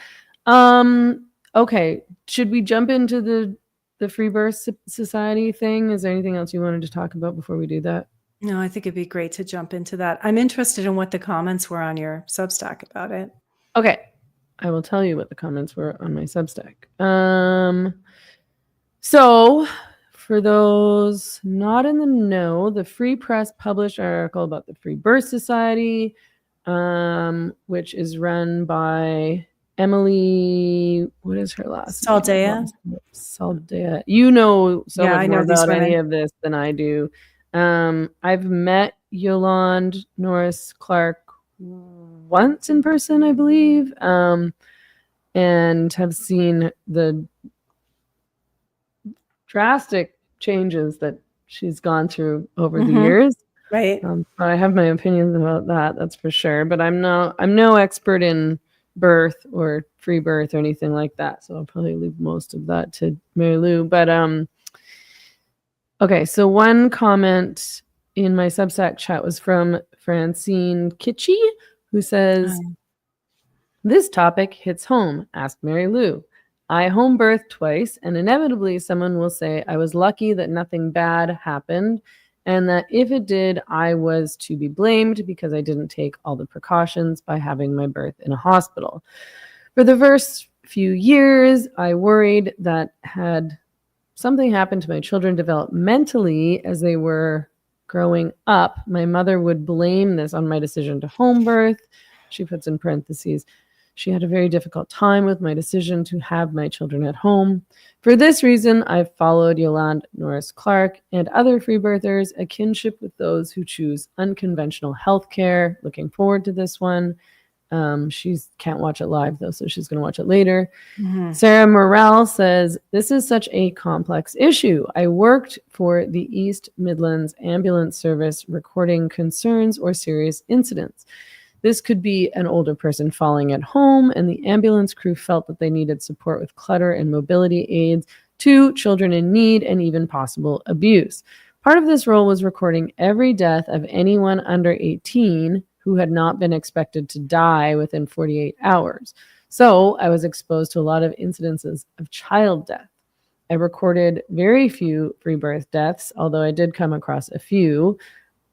[SPEAKER 1] Okay, should we jump into the Freebirth Society thing? Is there anything else you wanted to talk about before we do that?
[SPEAKER 2] No, I think it'd be great to jump into that. I'm interested in what the comments were on your Substack about it.
[SPEAKER 1] Okay. I will tell you what the comments were on my Substack. So for those not in the know, the Free Press published an article about the Freebirth Society, which is run by Emily, what is her last
[SPEAKER 2] name?
[SPEAKER 1] Saldea. You know so much more about any of this than I do. I've met Yolande Norris Clark once in person, I believe, and have seen the drastic changes that she's gone through over the years.
[SPEAKER 2] Right.
[SPEAKER 1] I have my opinions about that, that's for sure. But I'm no expert in birth or free birth or anything like that. So I'll probably leave most of that to Mary Lou. But okay, so one comment in my Substack chat was from Francine Kitschy, who says, this topic hits home. Ask Mary Lou. I home birthed twice, and inevitably someone will say I was lucky that nothing bad happened, and that if it did, I was to be blamed because I didn't take all the precautions by having my birth in a hospital. For the first few years, I worried that had something happened to my children developmentally as they were growing up, my mother would blame this on my decision to home birth. She puts in parentheses, she had a very difficult time with my decision to have my children at home. For this reason, I've followed Yolande Norris Clark and other free birthers, a kinship with those who choose unconventional healthcare. Looking forward to this one. She can't watch it live though, so she's going to watch it later.
[SPEAKER 2] Mm-hmm.
[SPEAKER 1] Sarah Morrell says, this is such a complex issue. I worked for the East Midlands Ambulance Service recording concerns or serious incidents. This could be an older person falling at home, and the ambulance crew felt that they needed support with clutter and mobility aids to children in need and even possible abuse. Part of this role was recording every death of anyone under 18 who had not been expected to die within 48 hours. So I was exposed to a lot of incidences of child death. I recorded very few free birth deaths, although I did come across a few.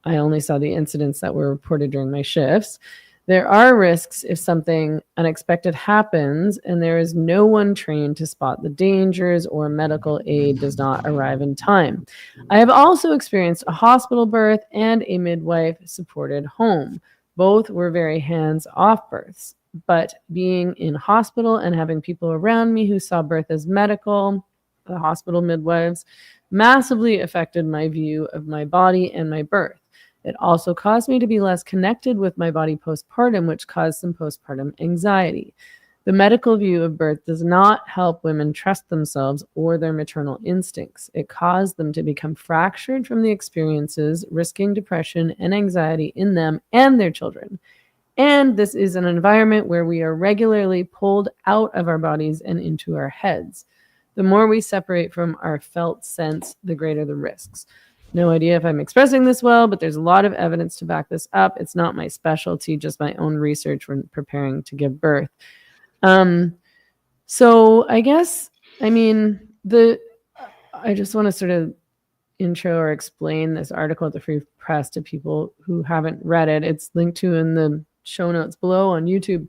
[SPEAKER 1] I only saw the incidents that were reported during my shifts. There are risks if something unexpected happens and there is no one trained to spot the dangers or medical aid does not arrive in time. I have also experienced a hospital birth and a midwife-supported home. Both were very hands-off births, but being in hospital and having people around me who saw birth as medical, the hospital midwives, massively affected my view of my body and my birth. It also caused me to be less connected with my body postpartum, which caused some postpartum anxiety. The medical view of birth does not help women trust themselves or their maternal instincts. It caused them to become fractured from the experiences, risking depression and anxiety in them and their children. And this is an environment where we are regularly pulled out of our bodies and into our heads. The more we separate from our felt sense, the greater the risks. No idea if I'm expressing this well, but there's a lot of evidence to back this up. It's not my specialty, just my own research when preparing to give birth. So I guess, I mean, I just want to sort of intro or explain this article at the Free Press to people who haven't read it. It's linked to in the show notes below on YouTube.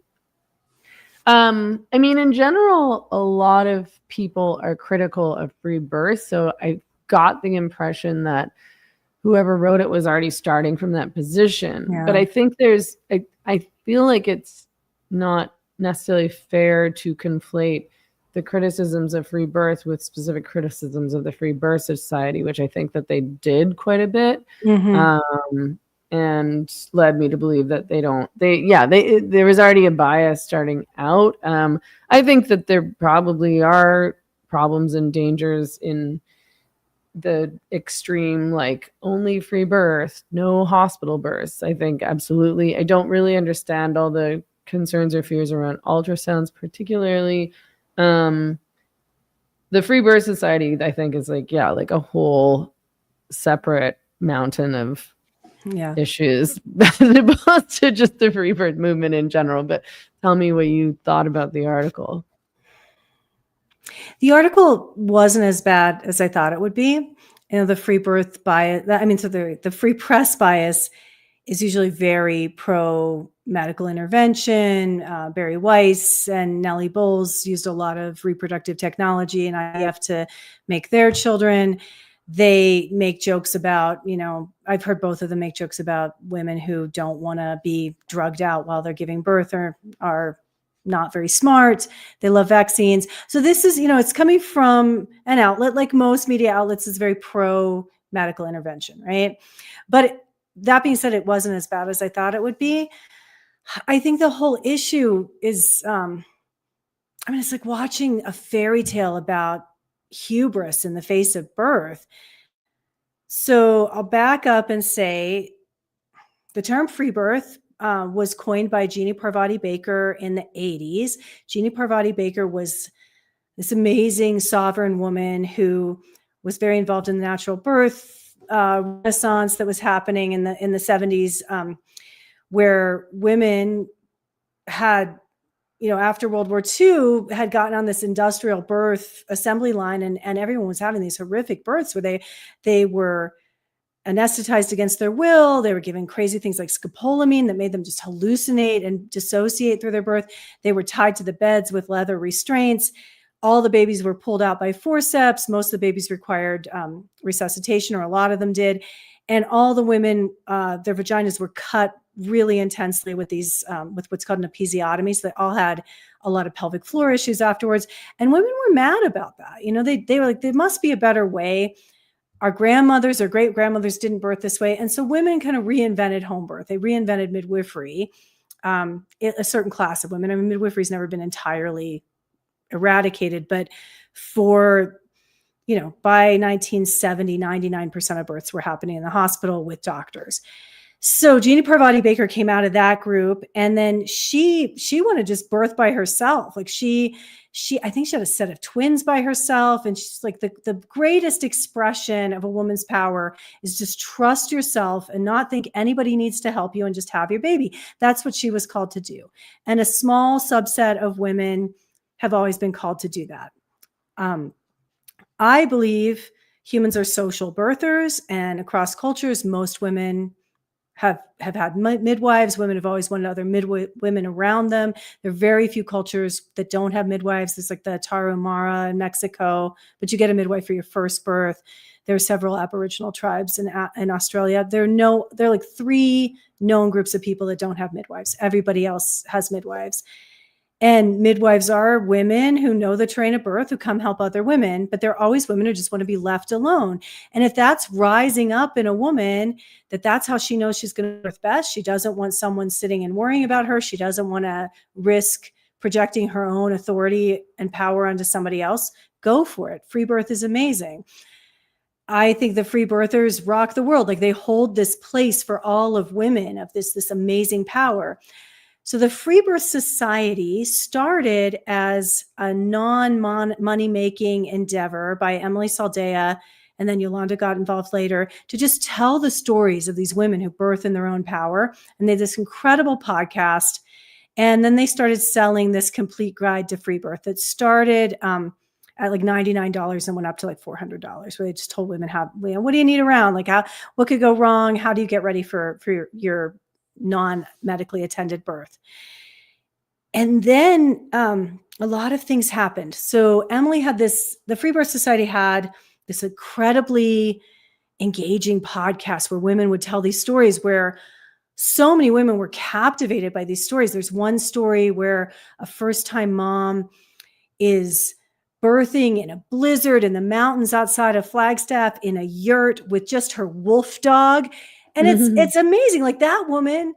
[SPEAKER 1] I mean, in general, a lot of people are critical of free birth. So I got the impression that whoever wrote it was already starting from that position. Yeah. But I think I feel like it's not necessarily fair to conflate the criticisms of free birth with specific criticisms of the Freebirth Society, which I think that they did quite a bit. Mm-hmm. And led me to believe that there was already a bias starting out. I think that there probably are problems and dangers in the extreme, like only free birth, no hospital births. I think absolutely. I don't really understand all the concerns or fears around ultrasounds, particularly. The Freebirth Society, I think, is like a whole separate mountain of issues as opposed to just the free birth movement in general. But tell me what you thought about the article.
[SPEAKER 2] The article wasn't as bad as I thought it would be. The free birth bias, the free press bias is usually very pro medical intervention. Barry Weiss and Nellie Bowles used a lot of reproductive technology and IVF to make their children. They make jokes about, I've heard both of them make jokes about women who don't want to be drugged out while they're giving birth or are not very smart. They love vaccines. So this is, it's coming from an outlet like most media outlets is very pro medical intervention, right? But that being said, it wasn't as bad as I thought it would be. I think the whole issue is, it's like watching a fairy tale about hubris in the face of birth. So I'll back up and say the term free birth was coined by Jeannie Parvati Baker in the 80s. Jeannie Parvati Baker was this amazing sovereign woman who was very involved in the natural birth renaissance that was happening in the 70s, where women had, after World War II, had gotten on this industrial birth assembly line, and everyone was having these horrific births where they were anesthetized against their will. They were given crazy things like scopolamine that made them just hallucinate and dissociate through their birth. They were tied to the beds with leather restraints. All the babies were pulled out by forceps. Most of the babies required resuscitation, or a lot of them did. And all the women, their vaginas were cut really intensely with these, with what's called an episiotomy. So they all had a lot of pelvic floor issues afterwards. And women were mad about that. They were like, there must be a better way. Our grandmothers or great grandmothers didn't birth this way. And so women kind of reinvented home birth. They reinvented midwifery a certain class of women. I mean, midwifery's never been entirely eradicated, but for, by 1970, 99% of births were happening in the hospital with doctors. So Jeannie Parvati Baker came out of that group, and then she wanted to just birth by herself. Like I think she had a set of twins by herself. And she's like, the greatest expression of a woman's power is just trust yourself and not think anybody needs to help you and just have your baby. That's what she was called to do. And a small subset of women have always been called to do that. I believe humans are social birthers, and across cultures, most women have had midwives. Women have always wanted other women around them. There are very few cultures that don't have midwives. There's like the Tarahumara in Mexico, but you get a midwife for your first birth. There are several Aboriginal tribes in Australia. There are like 3 known groups of people that don't have midwives. Everybody else has midwives. And midwives are women who know the terrain of birth, who come help other women, but they're always women who just want to be left alone. And if that's rising up in a woman, that's how she knows she's going to birth best. She doesn't want someone sitting and worrying about her. She doesn't want to risk projecting her own authority and power onto somebody else. Go for it. Free birth is amazing. I think the free birthers rock the world. Like, they hold this place for all of women of this amazing power. So the Freebirth Society started as a non-money-making endeavor by Emily Saldea, and then Yolanda got involved later, to just tell the stories of these women who birth in their own power. And they had this incredible podcast. And then they started selling this complete guide to free birth that started at like $99 and went up to like $400, where they just told women what do you need around? Like, what could go wrong? How do you get ready for your non-medically attended birth? And then a lot of things happened. So Emily had the Freebirth Society had this incredibly engaging podcast where women would tell these stories, where so many women were captivated by these stories. There's one story where a first-time mom is birthing in a blizzard in the mountains outside of Flagstaff in a yurt with just her wolf dog. And it's amazing. Like, that women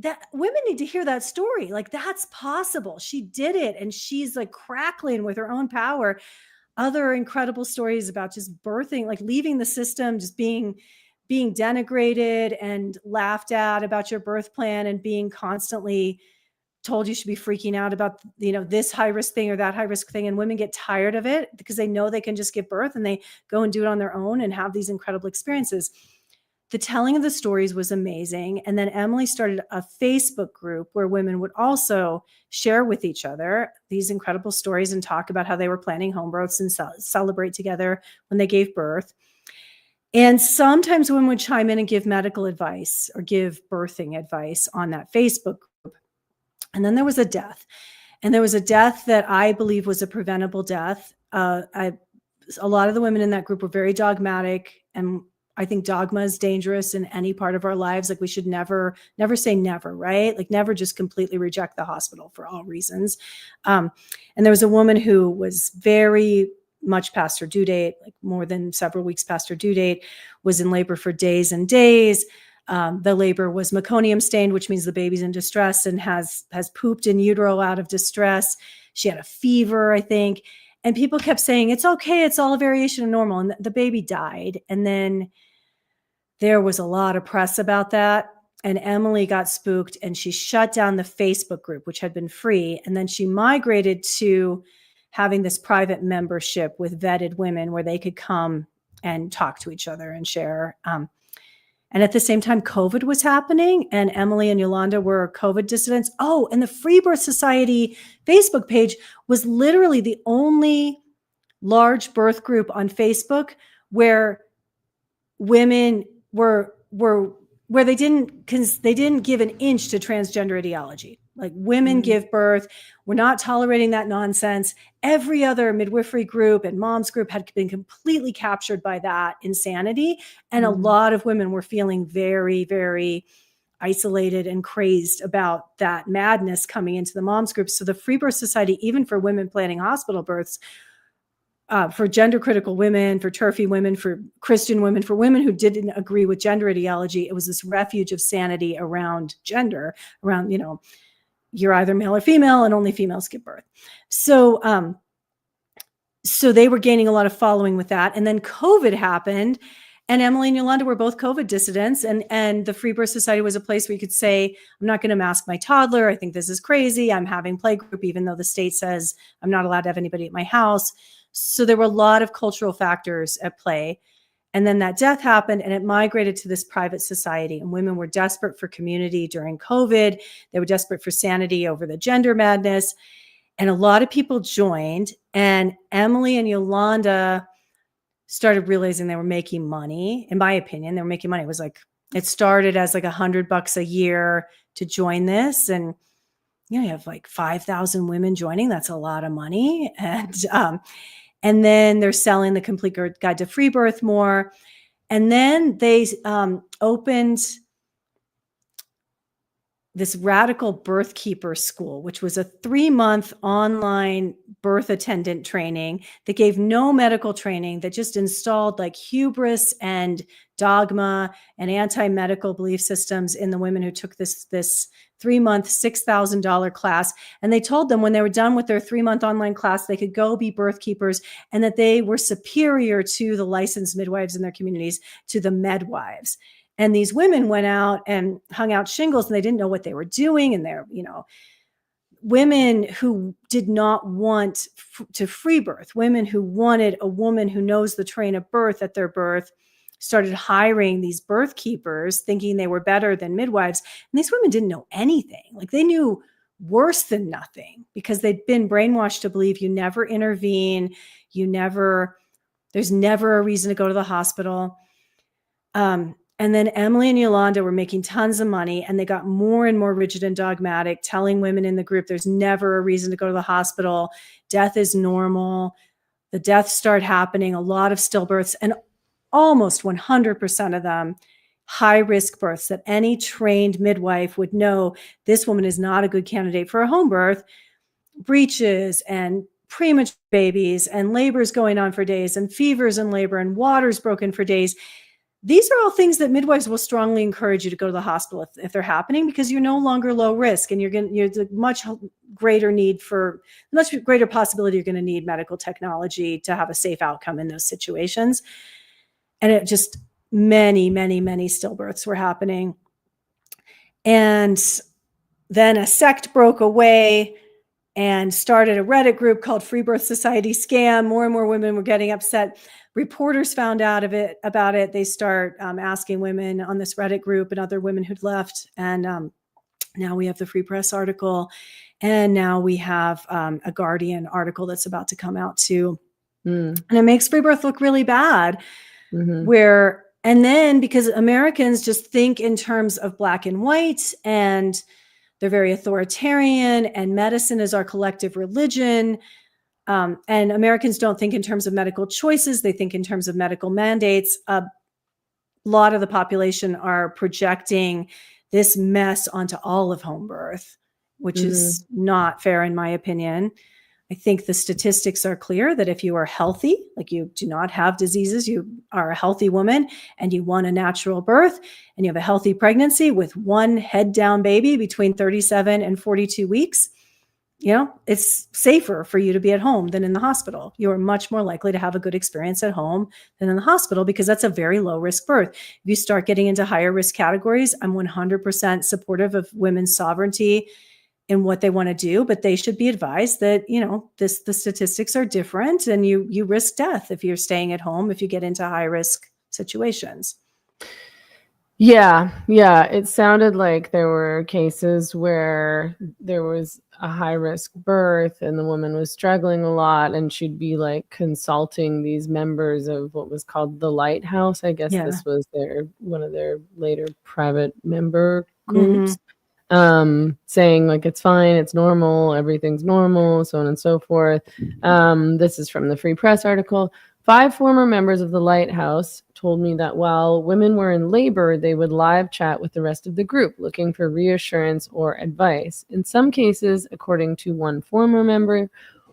[SPEAKER 2] need to hear that story. Like, that's possible. She did it. And she's like crackling with her own power. Other incredible stories about just birthing, like leaving the system, just being denigrated and laughed at about your birth plan, and being constantly told you should be freaking out about, this high risk thing or that high risk thing. And women get tired of it because they know they can just give birth, and they go and do it on their own and have these incredible experiences. The telling of the stories was amazing. And then Emily started a Facebook group where women would also share with each other these incredible stories and talk about how they were planning home births and celebrate together when they gave birth. And sometimes women would chime in and give medical advice or give birthing advice on that Facebook group. And then there was a death. And there was a death that I believe was a preventable death. A lot of the women in that group were very dogmatic, and I think dogma is dangerous in any part of our lives. Like, we should never say never, right? Like, never just completely reject the hospital for all reasons. And there was a woman who was very much past her due date, like more than several weeks past her due date, was in labor for days and days. The labor was meconium stained, which means the baby's in distress and has pooped in utero out of distress. She had a fever, I think. And people kept saying, it's okay, it's all a variation of normal. And the baby died. And then there was a lot of press about that. And Emily got spooked, and she shut down the Facebook group, which had been free. And then she migrated to having this private membership with vetted women where they could come and talk to each other and share. And at the same time, COVID was happening, and Emily and Yolanda were COVID dissidents. Oh, and the Freebirth Society Facebook page was literally the only large birth group on Facebook where women where they didn't give an inch to transgender ideology. Like, women give birth. We're not tolerating that nonsense. Every other midwifery group and moms group had been completely captured by that insanity. And a lot of women were feeling very, very isolated and crazed about that madness coming into the moms group. So the Freebirth Society, even for women planning hospital births, for gender critical women, for TERFy women, for Christian women, for women who didn't agree with gender ideology. It was this refuge of sanity around gender, around, you're either male or female and only females give birth. So, so they were gaining a lot of following with that. And then COVID happened, and Emily and Yolanda were both COVID dissidents. And the Freebirth Society was a place where you could say, I'm not going to mask my toddler. I think this is crazy. I'm having playgroup, even though the state says I'm not allowed to have anybody at my house. So there were a lot of cultural factors at play. And then that death happened, and it migrated to this private society. And women were desperate for community during COVID. They were desperate for sanity over the gender madness. And a lot of people joined. And Emily and Yolanda started realizing they were making money. In my opinion, they were making money. It was like, it started as like $100 a year to join this. And you have like 5,000 women joining. That's a lot of money. And then they're selling the Complete Guide to Free Birth more. And then they opened this radical birth keeper school, which was a 3-month online birth attendant training that gave no medical training, that just installed like hubris and dogma and anti-medical belief systems in the women who took this 3-month, $6,000 class. And they told them when they were done with their 3-month online class, they could go be birth keepers, and that they were superior to the licensed midwives in their communities, to the midwives. And these women went out and hung out shingles, and they didn't know what they were doing. And they're, women who did not want to free birth, women who wanted a woman who knows the train of birth at their birth, started hiring these birth keepers, thinking they were better than midwives. And these women didn't know anything. Like, they knew worse than nothing, because they'd been brainwashed to believe you never intervene. There's never a reason to go to the hospital. And then Emily and Yolanda were making tons of money, and they got more and more rigid and dogmatic, telling women in the group, there's never a reason to go to the hospital. Death is normal. The deaths start happening, a lot of stillbirths, and almost 100% of them high-risk births that any trained midwife would know this woman is not a good candidate for a home birth. Breaches and premature babies and labors going on for days and fevers in labor and waters broken for days. These are all things that midwives will strongly encourage you to go to the hospital if they're happening, because you're no longer low risk, and you're the much greater possibility you're going to need medical technology to have a safe outcome in those situations. And it just, many, many, many stillbirths were happening. And then a sect broke away and started a Reddit group called Freebirth Society Scam. More and more women were getting upset. Reporters found out about it. They start asking women on this Reddit group and other women who'd left. And now we have the Free Press article. And now we have a Guardian article that's about to come out too. And it makes free birth look really bad. And then because Americans just think in terms of black and white, and they're very authoritarian, and medicine is our collective religion. And Americans don't think in terms of medical choices. They think in terms of medical mandates. A lot of the population are projecting this mess onto all of home birth, which is not fair in my opinion. I think the statistics are clear that if you are healthy, like you do not have diseases, you are a healthy woman, and you want a natural birth, and you have a healthy pregnancy with one head down baby between 37 and 42 weeks, it's safer for you to be at home than in the hospital. You are much more likely to have a good experience at home than in the hospital, because that's a very low risk birth. If you start getting into higher risk categories, I'm 100% supportive of women's sovereignty in what they want to do, but they should be advised that, the statistics are different, and you risk death if you're staying at home, if you get into high risk situations.
[SPEAKER 1] Yeah. It sounded like there were cases where there was a high risk birth and the woman was struggling a lot, and she'd be like consulting these members of what was called the Lighthouse. I guess this was one of their later private member groups. Saying like, it's fine, it's normal, everything's normal, so on and so forth. This is from the Free Press article. 5 former members of the Lighthouse told me that while women were in labor, they would live chat with the rest of the group, looking for reassurance or advice. In some cases, according to one former member,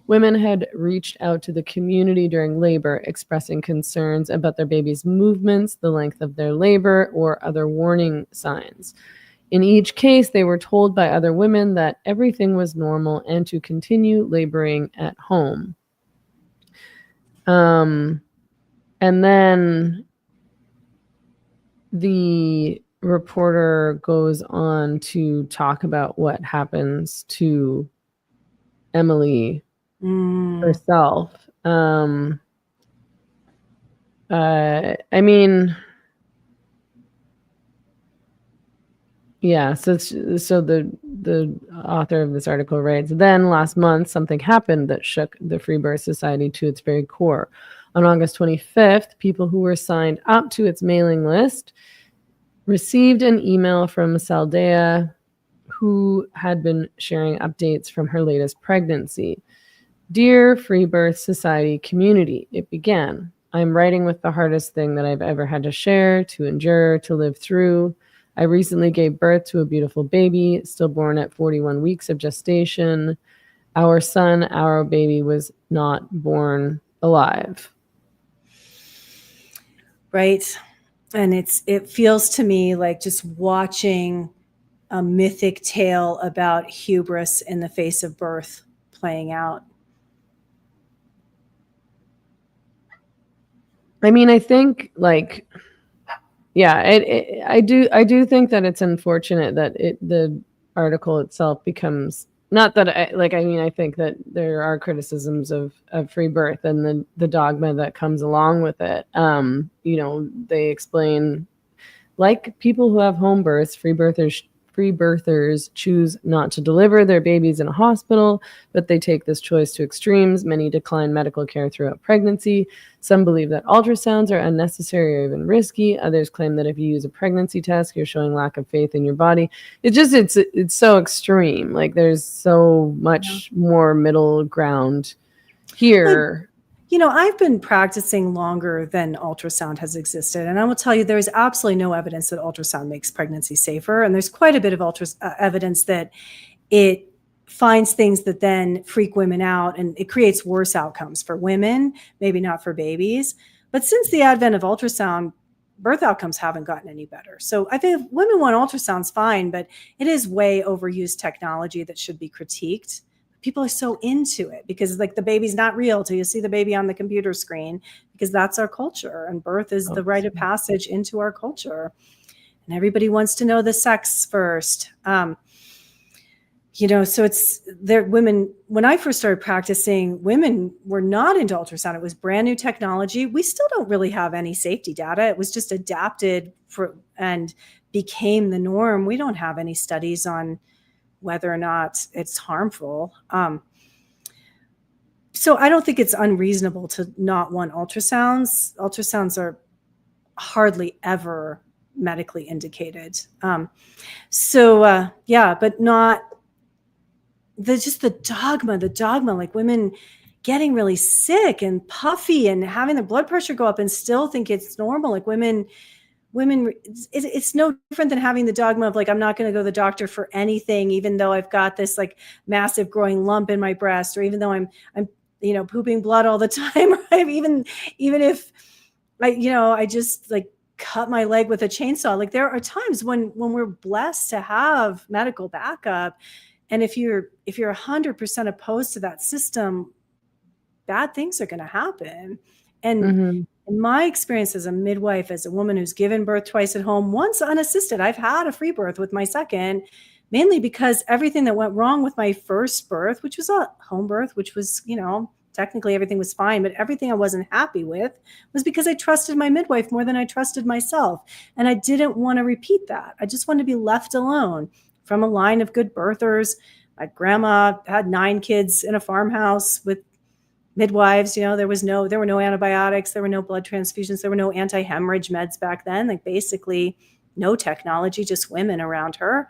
[SPEAKER 1] Women had reached out to the community during labor, expressing concerns about their baby's movements, the length of their labor, or other warning signs. In each case, they were told by other women that everything was normal and to continue laboring at home. And then the reporter goes on to talk about what happens to Emily herself. I mean, yeah, so the author of this article writes, then last month, something happened that shook the Freebirth Society to its very core. On August 25th, people who were signed up to its mailing list received an email from Saldea, who had been sharing updates from her latest pregnancy. Dear Freebirth Society community, it began. I'm writing with the hardest thing that I've ever had to share, to endure, to live through. I recently gave birth to a beautiful baby, stillborn at 41 weeks of gestation. Our son, our baby, was not born alive.
[SPEAKER 2] Right. And it feels to me like just watching a mythic tale about hubris in the face of birth playing out.
[SPEAKER 1] I mean, I think like, yeah, I do think that it's unfortunate that the article itself becomes, not that I think that there are criticisms of free birth and the dogma that comes along with it. They explain, like people who have home births, free birthers choose not to deliver their babies in a hospital, but they take this choice to extremes. Many decline medical care throughout pregnancy. Some believe that ultrasounds are unnecessary or even risky. Others claim that if you use a pregnancy test, you're showing lack of faith in your body. It's so extreme. Like there's so much more middle ground here.
[SPEAKER 2] I've been practicing longer than ultrasound has existed. And I will tell you, there is absolutely no evidence that ultrasound makes pregnancy safer. And there's quite a bit of evidence that it finds things that then freak women out and it creates worse outcomes for women, maybe not for babies. But since the advent of ultrasound, birth outcomes haven't gotten any better. So I think if women want ultrasounds, fine, but it is way overused technology that should be critiqued. People are so into it because like the baby's not real till you see the baby on the computer screen, because that's our culture and birth is the rite of passage into our culture. And everybody wants to know the sex first. So it's there. Women, when I first started practicing, women were not into ultrasound. It was brand new technology. We still don't really have any safety data. It was just adapted for and became the norm. We don't have any studies on whether or not it's harmful. So I don't think it's unreasonable to not want ultrasounds. Ultrasounds are hardly ever medically indicated. But not the dogma, like women getting really sick and puffy and having their blood pressure go up and still think it's normal. Like women, it's no different than having the dogma of like, I'm not going to go to the doctor for anything, even though I've got this like massive growing lump in my breast, or even though I'm pooping blood all the time. Right? Even if I just like cut my leg with a chainsaw. Like there are times when we're blessed to have medical backup. And if you're 100% opposed to that system, bad things are going to happen. And in my experience as a midwife, as a woman who's given birth twice at home, once unassisted, I've had a free birth with my second, mainly because everything that went wrong with my first birth, which was a home birth, which was, technically everything was fine, but everything I wasn't happy with was because I trusted my midwife more than I trusted myself. And I didn't want to repeat that. I just wanted to be left alone from a line of good birthers. My grandma had 9 kids in a farmhouse with midwives. There were no antibiotics, there were no blood transfusions, there were no anti-hemorrhage meds back then. Like basically no technology, just women around her.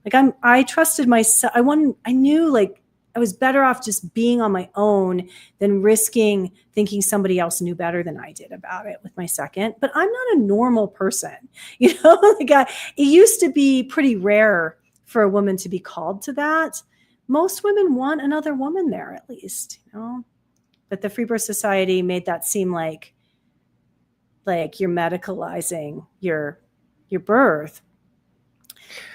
[SPEAKER 2] Like I trusted myself. I knew like I was better off just being on my own than risking thinking somebody else knew better than I did about it with my second. But I'm not a normal person. It used to be pretty rare for a woman to be called to that. most women want another woman there, at least, you know. But the Freebirth Society made that seem like you're medicalizing your birth.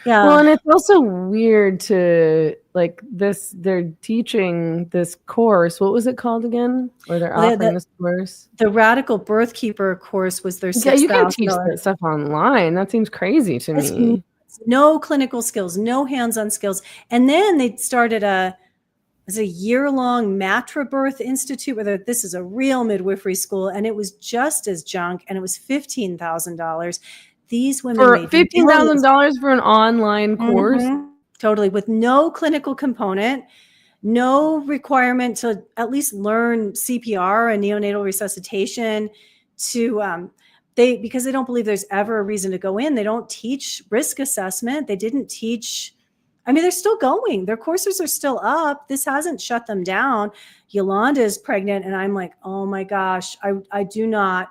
[SPEAKER 2] Yeah.
[SPEAKER 1] Well, and it's also weird to like this. They're teaching this course. What was it called again? Or they're offering this course.
[SPEAKER 2] The Radical Birth Keeper course was their $6,000.
[SPEAKER 1] Yeah, you can't teach that stuff online. That seems crazy to me.
[SPEAKER 2] No clinical skills, no hands-on skills. And then they started a year-long Matra Birth Institute, where this is a real midwifery school, and it was just as junk, and it was $15,000. These women
[SPEAKER 1] for
[SPEAKER 2] made
[SPEAKER 1] $15,000 for an online course,
[SPEAKER 2] totally, with no clinical component, no requirement to at least learn CPR and neonatal resuscitation. Because they don't believe there's ever a reason to go in. They don't teach risk assessment. They didn't teach. I mean, they're still going. Their courses are still up. This hasn't shut them down. Yolanda is pregnant, and I'm like, oh my gosh, I do not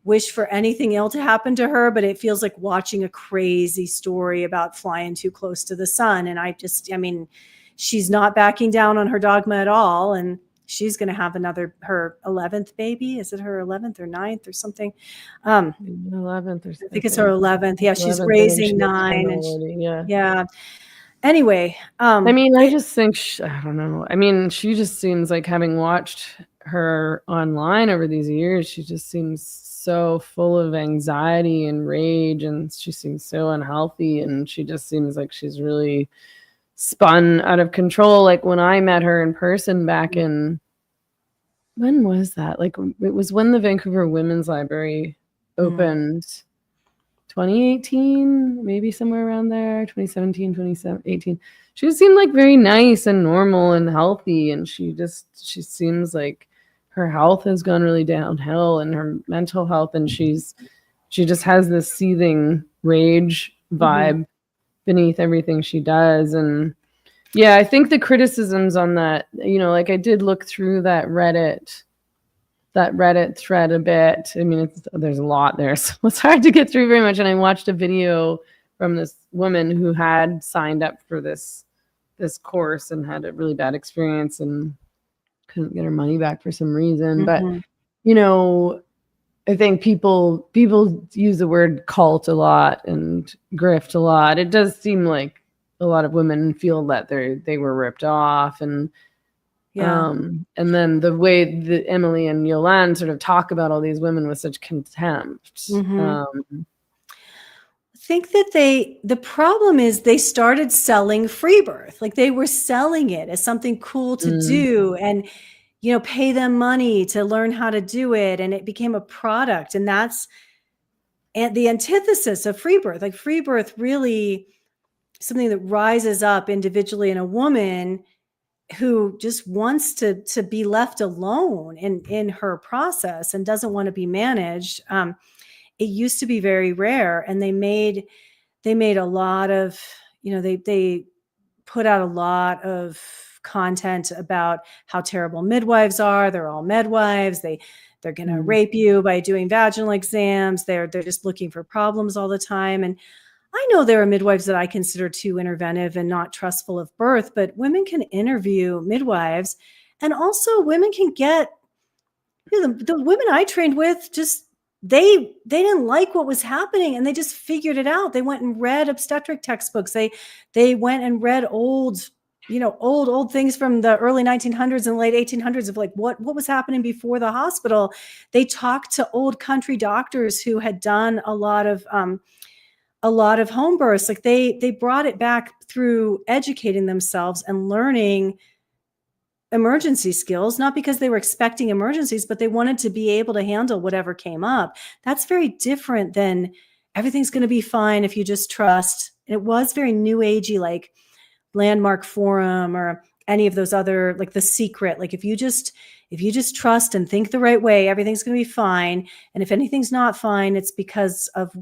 [SPEAKER 2] wish for anything ill to happen to her, but it feels like watching a crazy story about flying too close to the sun. And I mean, she's not backing down on her dogma at all. And she's going to have her 11th baby. Is it her 11th or 9th or something?
[SPEAKER 1] 11th or something.
[SPEAKER 2] I think it's her 11th. Yeah, she's raising 9. And yeah. Anyway.
[SPEAKER 1] I mean, I just think, I don't know. I mean, she just seems like, having watched her online over these years, she just seems so full of anxiety and rage, and she seems so unhealthy, and she just seems like she's really spun out of control. Like when I met her in person back in, when was that? Like it was when the Vancouver Women's Library opened, 2018, maybe somewhere around there, 2017, 2018. She seemed like very nice and normal and healthy, and she seems like her health has gone really downhill, and her mental health, and she just has this seething rage vibe beneath everything she does. And yeah, I think the criticisms on that, you know, like I did look through that Reddit thread a bit. I mean, there's a lot there, so it's hard to get through very much. And I watched a video from this woman who had signed up for this course and had a really bad experience and couldn't get her money back for some reason. But, you know, I think people use the word cult a lot and grift a lot. It does seem like a lot of women feel that they were ripped off, and and then the way that Emily and Yolande sort of talk about all these women with such contempt.
[SPEAKER 2] I think that the problem is they started selling free birth. Like they were selling it as something cool to do, and, you know, pay them money to learn how to do it. And it became a product, and that's the antithesis of free birth. Like free birth really something that rises up individually in a woman who just wants to be left alone in her process and doesn't want to be managed. It used to be very rare, and they made a lot of, you know, they put out a lot of content about how terrible midwives are. They're all midwives. They're going to rape you by doing vaginal exams. They're just looking for problems all the time. And I know there are midwives that I consider too interventive and not trustful of birth, but women can interview midwives, and also women can get, you know, the women I trained with just, they didn't like what was happening, and they just figured it out. They went and read obstetric textbooks. They went and read old things from the early 1900s and late 1800s of like what was happening before the hospital. They talked to old country doctors who had done a lot of home births. Like they brought it back through educating themselves and learning emergency skills, not because they were expecting emergencies, but they wanted to be able to handle whatever came up. That's very different than everything's going to be fine if you just trust. And it was very new agey, like Landmark Forum or any of those other, like The Secret. Like if you just trust and think the right way, everything's going to be fine. And if anything's not fine, it's because of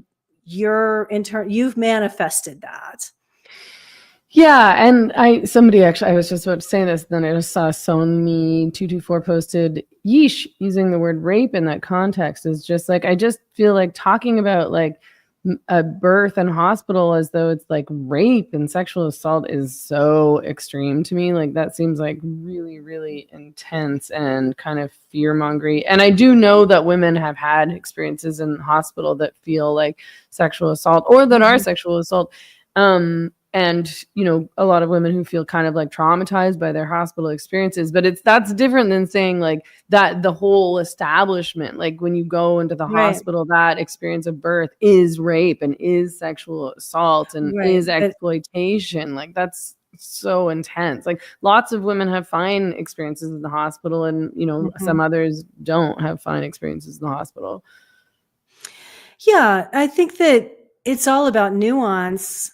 [SPEAKER 2] you've manifested that.
[SPEAKER 1] Yeah, and I was just about to say this, then I just saw Sony224 posted, yeesh, using the word rape in that context is just like, I just feel like talking about like a birth and hospital as though it's like rape and sexual assault is so extreme to me. Like that seems like really, really intense and kind of fear-mongering. And I do know that women have had experiences in the hospital that feel like sexual assault or that are sexual assault. And, you know, a lot of women who feel kind of like traumatized by their hospital experiences, but that's different than saying like that the whole establishment, like when you go into the hospital, that experience of birth is rape and is sexual assault and is exploitation. Like that's so intense. Like lots of women have fine experiences in the hospital and, you know, some others don't have fine experiences in the hospital.
[SPEAKER 2] Yeah, I think that it's all about nuance.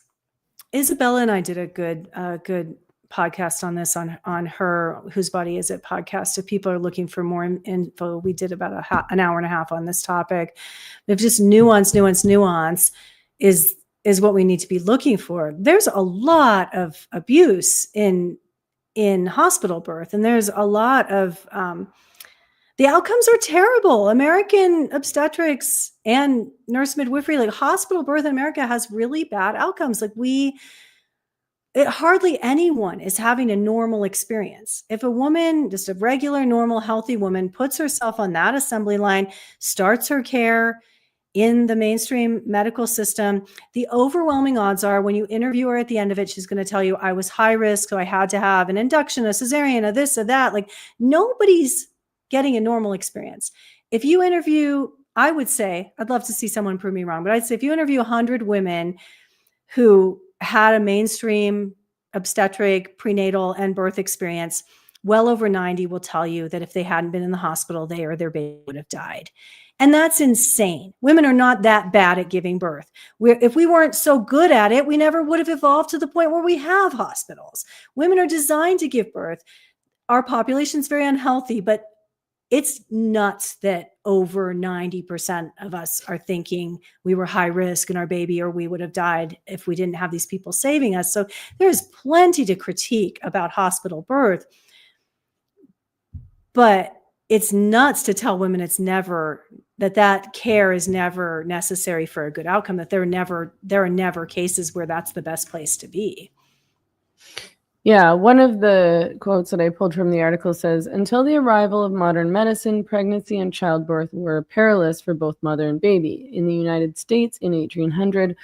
[SPEAKER 2] Isabella and I did a good podcast on this on her Whose Body Is It podcast. If people are looking for more info, we did about an hour and a half on this topic. If just nuance is what we need to be looking for. There's a lot of abuse in hospital birth, and there's a lot of the outcomes are terrible. American obstetrics and nurse midwifery, like hospital birth in America, has really bad outcomes. Like hardly anyone is having a normal experience. If a woman, just a regular, normal, healthy woman, puts herself on that assembly line, starts her care in the mainstream medical system, the overwhelming odds are when you interview her at the end of it, she's going to tell you, I was high risk, so I had to have an induction, a cesarean, a this, a that. Like nobody's getting a normal experience. If you interview, I would say, I'd love to see someone prove me wrong, but I'd say if you interview 100 women who had a mainstream obstetric, prenatal, and birth experience, well over 90 will tell you that if they hadn't been in the hospital, they or their baby would have died. And that's insane. Women are not that bad at giving birth. If we weren't so good at it, we never would have evolved to the point where we have hospitals. Women are designed to give birth. Our population is very unhealthy, but it's nuts that over 90% of us are thinking we were high risk in our baby or we would have died if we didn't have these people saving us. So there's plenty to critique about hospital birth, but it's nuts to tell women that care is never necessary for a good outcome, that there are never cases where that's the best place to be.
[SPEAKER 1] Yeah, one of the quotes that I pulled from the article says, until the arrival of modern medicine, pregnancy and childbirth were perilous for both mother and baby. In the United States in 1800,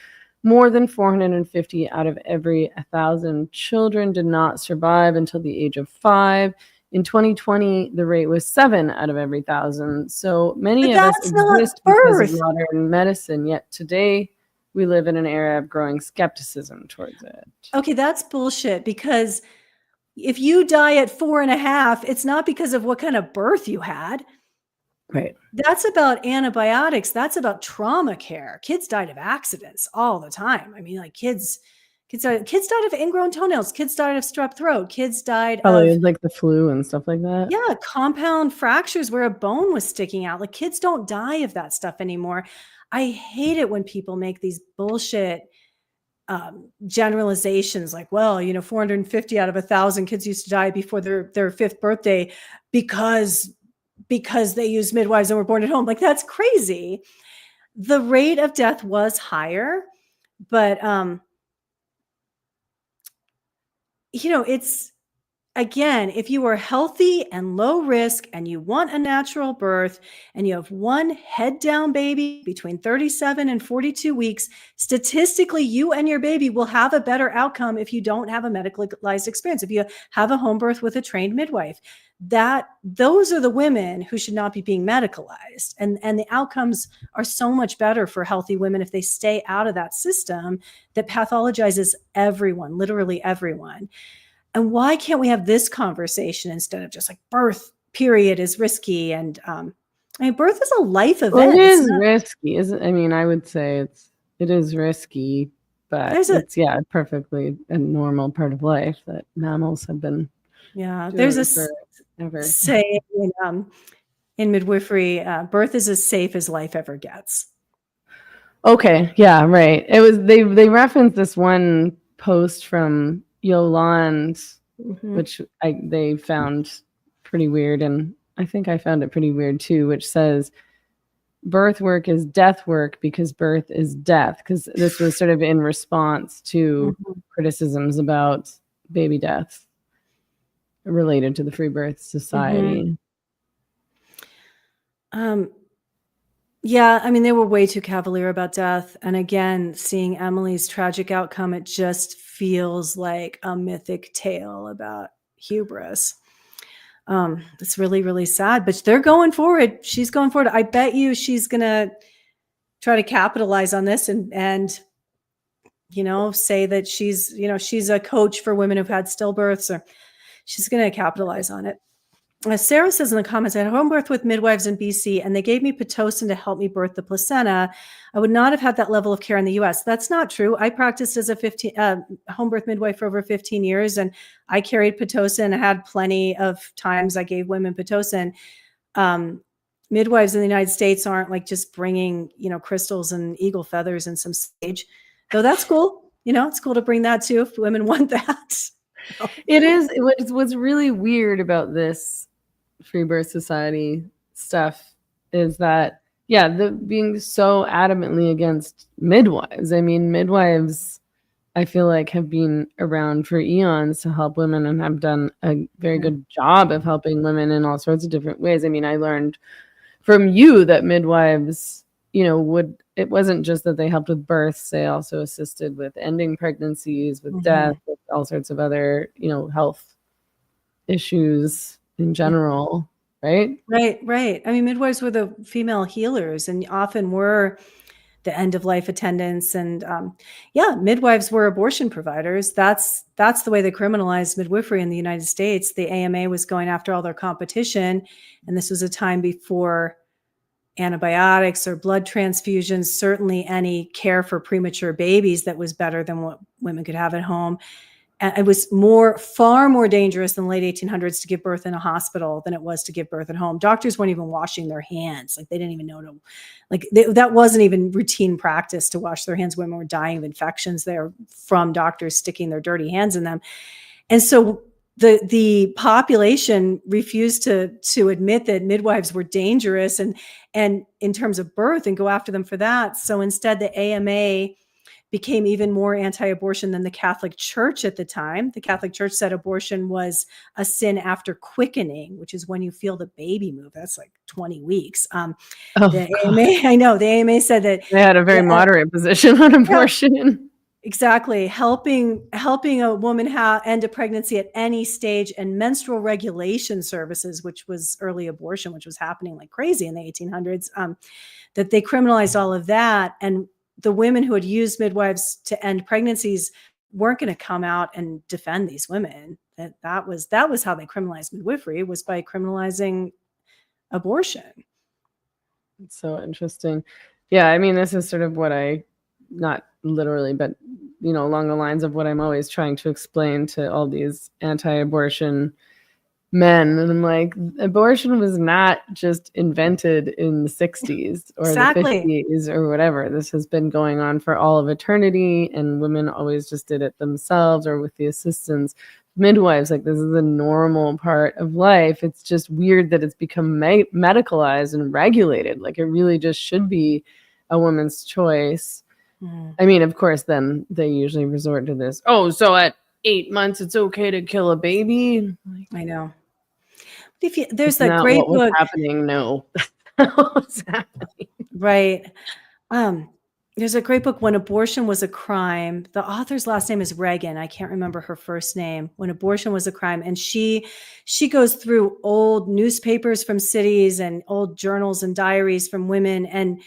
[SPEAKER 1] more than 450 out of every 1,000 children did not survive until the age of 5. In 2020, the rate was 7 out of every 1,000. So many of us exist because of modern medicine, yet today we live in an era of growing skepticism towards it.
[SPEAKER 2] Okay, that's bullshit, because if you die at 4.5, it's not because of what kind of birth you had.
[SPEAKER 1] Right.
[SPEAKER 2] That's about antibiotics. That's about trauma care. Kids died of accidents all the time. I mean, like kids died of ingrown toenails. Kids died of strep throat. Kids died
[SPEAKER 1] of like the flu and stuff like that.
[SPEAKER 2] Yeah, compound fractures where a bone was sticking out. Like kids don't die of that stuff anymore. I hate it when people make these bullshit generalizations like, well, 450 out of 1,000 kids used to die before their 5th birthday because they used midwives and were born at home. Like that's crazy. The rate of death was higher, but it's, again, if you are healthy and low risk and you want a natural birth and you have one head down baby between 37 and 42 weeks, statistically, you and your baby will have a better outcome if you don't have a medicalized experience. If you have a home birth with a trained midwife, those are the women who should not be being medicalized. And the outcomes are so much better for healthy women if they stay out of that system that pathologizes everyone, literally everyone. And why can't we have this conversation instead of just like birth period is risky? And birth is a life event.
[SPEAKER 1] Well, it is risky, isn't? I mean, I would say it is risky, but it's perfectly a normal part of life that mammals have been.
[SPEAKER 2] Yeah, there's a saying in midwifery, birth is as safe as life ever gets.
[SPEAKER 1] Okay, yeah, right. It was they referenced this one post from Yolande, which they found pretty weird, and I think I found it pretty weird too, which says birth work is death work because birth is death, because this was sort of in response to criticisms about baby deaths related to the Freebirth Society.
[SPEAKER 2] Yeah, I mean, they were way too cavalier about death. And again, seeing Emily's tragic outcome, it just feels like a mythic tale about hubris. It's really, really sad, but they're going forward. She's going forward. I bet you she's going to try to capitalize on this and, you know, say that she's, you know, she's a coach for women who've had stillbirths, or she's going to capitalize on it. Sarah says in the comments, I had home birth with midwives in BC, and they gave me Pitocin to help me birth the placenta. I would not have had that level of care in the US. That's not true. I practiced as a home birth midwife for over 15 years, and I carried Pitocin. I had plenty of times I gave women Pitocin. Midwives in the United States aren't like just bringing, you know, crystals and eagle feathers and some sage, though that's cool. You know, it's cool to bring that too if women want that.
[SPEAKER 1] It is. What's really weird about this Freebirth Society stuff is that, yeah, being so adamantly against midwives. I mean, midwives, I feel like, have been around for eons to help women and have done a very good job of helping women in all sorts of different ways. I mean, I learned from you that midwives, you know, it wasn't just that they helped with births, they also assisted with ending pregnancies, with death, with all sorts of other, you know, health issues in general, right?
[SPEAKER 2] Right. I mean, midwives were the female healers and often were the end of life attendants. And midwives were abortion providers. That's the way they criminalized midwifery in the United States. The AMA was going after all their competition. And this was a time before antibiotics or blood transfusions, certainly any care for premature babies that was better than what women could have at home. And it was far more dangerous in the late 1800s to give birth in a hospital than it was to give birth at home. Doctors weren't even washing their hands. Like they didn't even know that wasn't even routine practice to wash their hands. Women were dying of infections there from doctors sticking their dirty hands in them. And so the population refused to admit that midwives were dangerous and in terms of birth and go after them for that. So instead the AMA became even more anti-abortion than the Catholic Church at the time. The Catholic Church said abortion was a sin after quickening, which is when you feel the baby move. That's like 20 weeks. The AMA, I know, the AMA said that
[SPEAKER 1] they had a very moderate position on abortion.
[SPEAKER 2] Yeah, exactly. Helping a woman end a pregnancy at any stage, and menstrual regulation services, which was early abortion, which was happening like crazy in the 1800s, that they criminalized all of that. And the women who had used midwives to end pregnancies weren't going to come out and defend these women. That was how they criminalized midwifery, was by criminalizing abortion.
[SPEAKER 1] It's so interesting. Yeah, I mean, this is sort of what not literally, but, you know, along the lines of what I'm always trying to explain to all these anti-abortion men. And I'm like, abortion was not just invented in the 60s or the 50s or whatever. This has been going on for all of eternity, and women always just did it themselves or with the assistance of midwives. Like, this is a normal part of life. It's just weird that it's become medicalized and regulated. Like, it really just should be a woman's choice. I mean, of course, then they usually resort to this. Oh, so at 8 months, it's okay to kill a baby.
[SPEAKER 2] I know. There's that great book.
[SPEAKER 1] What's happening? No, what's happening?
[SPEAKER 2] Right. There's a great book, When Abortion Was a Crime. The author's last name is Reagan. I can't remember her first name. When Abortion Was a Crime, and she goes through old newspapers from cities and old journals and diaries from women, and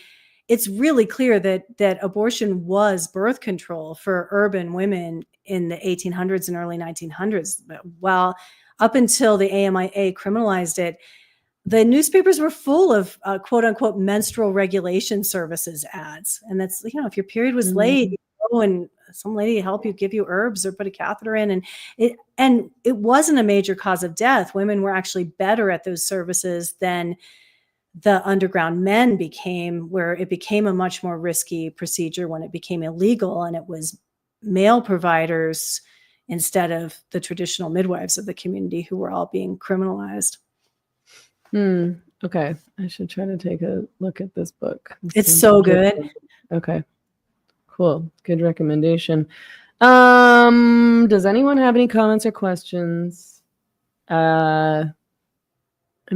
[SPEAKER 2] it's really clear that abortion was birth control for urban women in the 1800s and early 1900s. Well, up until the AMA criminalized it, the newspapers were full of quote unquote menstrual regulation services ads. And that's, you know, if your period was late, you go and some lady help you, give you herbs or put a catheter in. And it wasn't a major cause of death. Women were actually better at those services than the underground men became, where it became a much more risky procedure when it became illegal, and it was male providers instead of the traditional midwives of the community who were all being criminalized.
[SPEAKER 1] Okay. I should try to take a look at this book.
[SPEAKER 2] It's so good.
[SPEAKER 1] Okay. Cool. Good recommendation. Does anyone have any comments or questions? I'm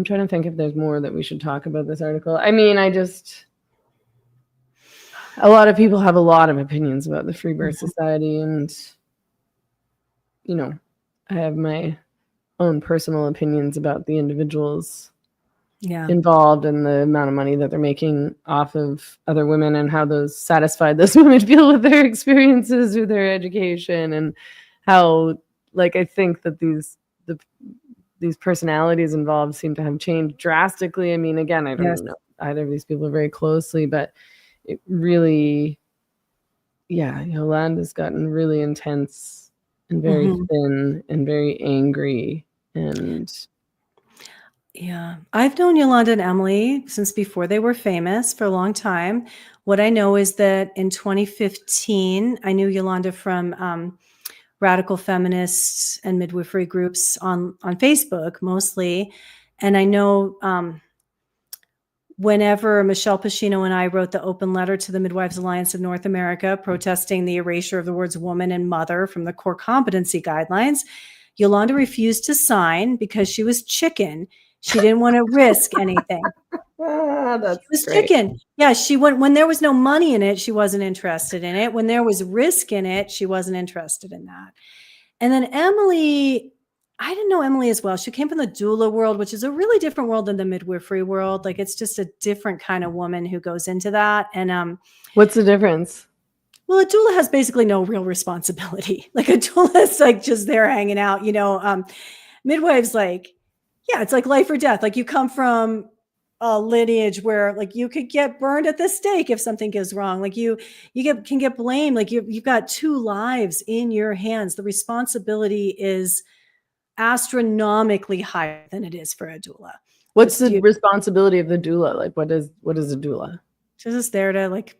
[SPEAKER 1] trying to think if there's more that we should talk about this article. I mean, a lot of people have a lot of opinions about the Freebirth Society, and, you know, I have my own personal opinions about the individuals involved and the amount of money that they're making off of other women and how those satisfied those women feel with their experiences or their education, and how, like, I think that these personalities involved seem to have changed drastically. I mean, again, I don't know either of these people very closely, but it really, Yolanda's gotten really intense and very thin and very angry. And
[SPEAKER 2] I've known Yolanda and Emily since before they were famous for a long time. What I know is that in 2015, I knew Yolanda from radical feminists and midwifery groups on Facebook mostly. And I know whenever Michelle Pacino and I wrote the open letter to the Midwives Alliance of North America protesting the erasure of the words woman and mother from the core competency guidelines, Yolanda refused to sign because she was chicken. She didn't want to risk anything.
[SPEAKER 1] That's
[SPEAKER 2] she was
[SPEAKER 1] great.
[SPEAKER 2] chicken. Yeah, she went when there was no money in it, she wasn't interested in it. When there was risk in it, she wasn't interested in that. And then Emily, I didn't know Emily as well. She came from the doula world, which is a really different world than the midwifery world. Like, it's just a different kind of woman who goes into that. And
[SPEAKER 1] what's the difference?
[SPEAKER 2] Well, a doula has basically no real responsibility. Like, a doula is like just there hanging out, midwives, like, it's like life or death. Like, you come from a lineage where, like, you could get burned at the stake if something goes wrong. Like, you can get blamed. Like, you've got 2 lives in your hands. The responsibility is astronomically higher than it is for a doula.
[SPEAKER 1] What's the responsibility of the doula? Like, what is a doula?
[SPEAKER 2] She's just there to, like,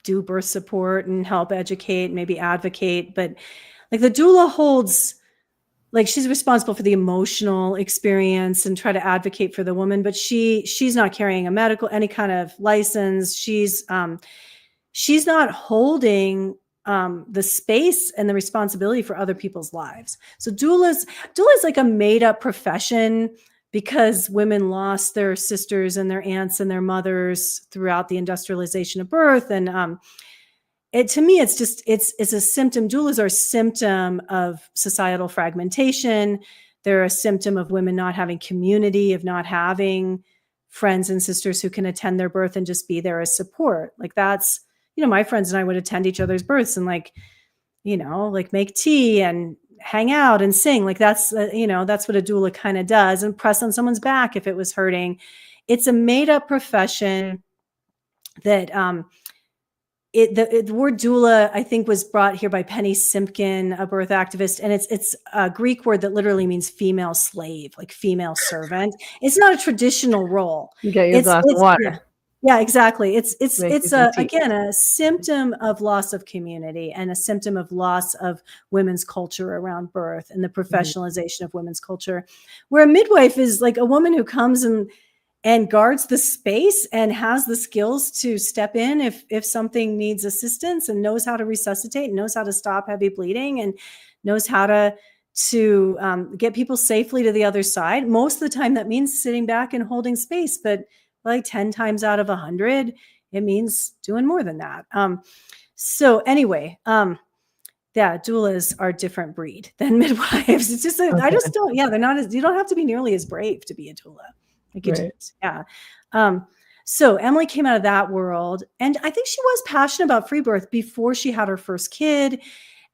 [SPEAKER 2] do birth support and help educate, maybe advocate. But, like, the doula holds, like, she's responsible for the emotional experience and try to advocate for the woman, but she's not carrying any kind of license. She's not holding the space and the responsibility for other people's lives. So doula is like a made up profession because women lost their sisters and their aunts and their mothers throughout the industrialization of birth. And to me, it's a symptom. Doulas are a symptom of societal fragmentation. They're a symptom of women not having community, of not having friends and sisters who can attend their birth and just be there as support. Like, that's, my friends and I would attend each other's births and, like, make tea and hang out and sing. Like, that's what a doula kind of does, and press on someone's back if it was hurting. It's a made up profession that, the word doula, I think, was brought here by Penny Simpkin, a birth activist, and it's a Greek word that literally means female slave, like female servant. It's not a traditional role.
[SPEAKER 1] You get your glass of water.
[SPEAKER 2] Yeah, exactly. It's again a symptom of loss of community and a symptom of loss of women's culture around birth and the professionalization of women's culture. Where a midwife is like a woman who comes and guards the space and has the skills to step in if something needs assistance, and knows how to resuscitate, and knows how to stop heavy bleeding, and knows how to get people safely to the other side. Most of the time that means sitting back and holding space, but like 10 times out of 100, it means doing more than that. So anyway, doulas are a different breed than midwives. It's just, they're not as, you don't have to be nearly as brave to be a doula. Like, you just, so Emily came out of that world, and I think she was passionate about free birth before she had her first kid.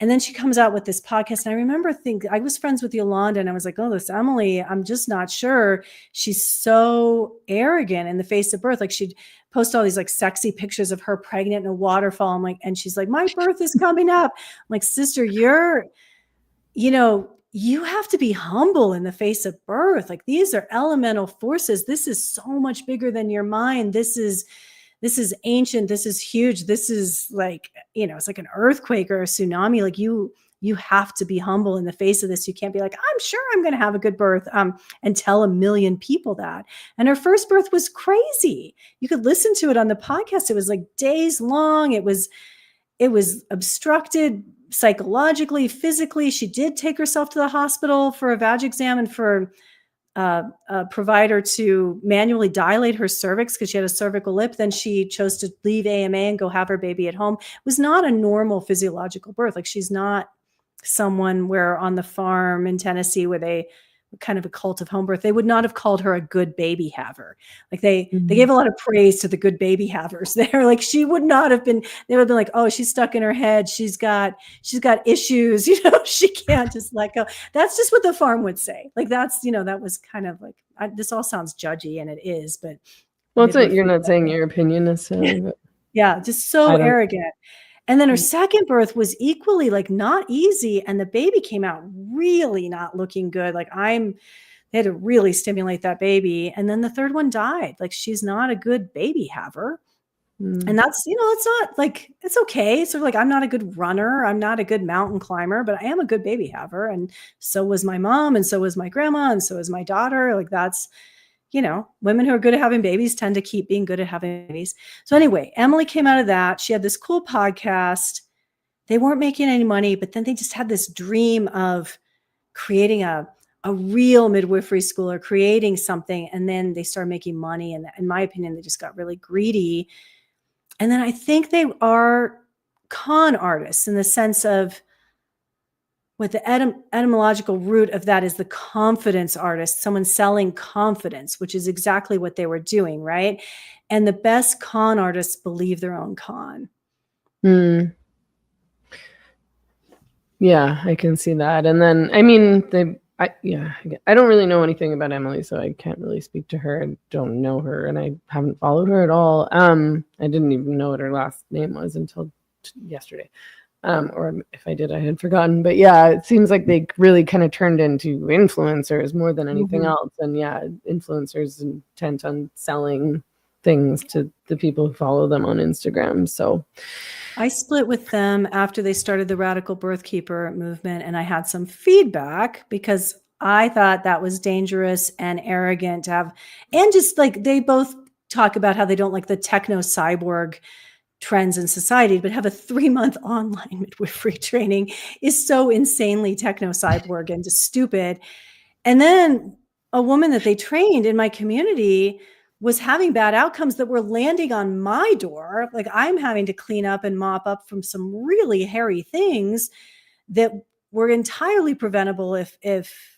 [SPEAKER 2] And then she comes out with this podcast. And I remember I was friends with Yolanda, and I was like, oh, this Emily, I'm just not sure. She's so arrogant in the face of birth. Like, she'd post all these, like, sexy pictures of her pregnant in a waterfall. I'm like, and she's like, my birth is coming up. I'm like, sister, you have to be humble in the face of birth. Like, these are elemental forces. This is so much bigger than your mind. This is ancient. This is huge. This is like, it's like an earthquake or a tsunami. Like, you have to be humble in the face of this. You can't be like, I'm sure I'm going to have a good birth, and tell 1 million people that. And her first birth was crazy. You could listen to it on the podcast. It was like days long. It was obstructed psychologically, physically. She did take herself to the hospital for a vag exam and for a provider to manually dilate her cervix because she had a cervical lip. Then she chose to leave AMA and go have her baby at home. It was not a normal physiological birth. Like, she's not someone where on the farm in Tennessee where they kind of a cult of home birth, they would not have called her a good baby haver. Like they gave a lot of praise to the good baby havers there. Like, she would not have been, they would have been like, oh, she's stuck in her head. She's got issues, she can't just let go. That's just what the farm would say. Like, that's, that was kind of like, this all sounds judgy, and it is, but.
[SPEAKER 1] Well, it's not, you're not saying your opinion necessarily, but.
[SPEAKER 2] Yeah. Just so arrogant. And then her second birth was equally like not easy. And the baby came out really not looking good. Like, they had to really stimulate that baby. And then the third one died. Like, she's not a good baby haver. And that's, it's not like, it's okay. So like, I'm not a good runner. I'm not a good mountain climber, but I am a good baby haver. And so was my mom. And so was my grandma. And so was my daughter. Like, that's, women who are good at having babies tend to keep being good at having babies. So anyway, Emily came out of that. She had this cool podcast. They weren't making any money, but then they just had this dream of creating a real midwifery school or creating something. And then they started making money. And in my opinion, they just got really greedy. And then I think they are con artists in the sense of, what the etymological root of that is the confidence artist, someone selling confidence, which is exactly what they were doing, right? And the best con artists believe their own con.
[SPEAKER 1] Yeah, I can see that. And then, I mean, I don't really know anything about Emily, so I can't really speak to her. I don't know her, and I haven't followed her at all. I didn't even know what her last name was until yesterday. Or if I did, I had forgotten. But yeah, it seems like they really kind of turned into influencers more than anything else. And yeah, influencers intent on selling things to the people who follow them on Instagram. So
[SPEAKER 2] I split with them after they started the Radical Birth Keeper movement, and I had some feedback because I thought that was dangerous and arrogant to have. And just like, they both talk about how they don't like the techno cyborg trends in society, but have a 3-month online midwifery training is so insanely techno cyborg and just stupid. And then a woman that they trained in my community was having bad outcomes that were landing on my door. Like, I'm having to clean up and mop up from some really hairy things that were entirely preventable if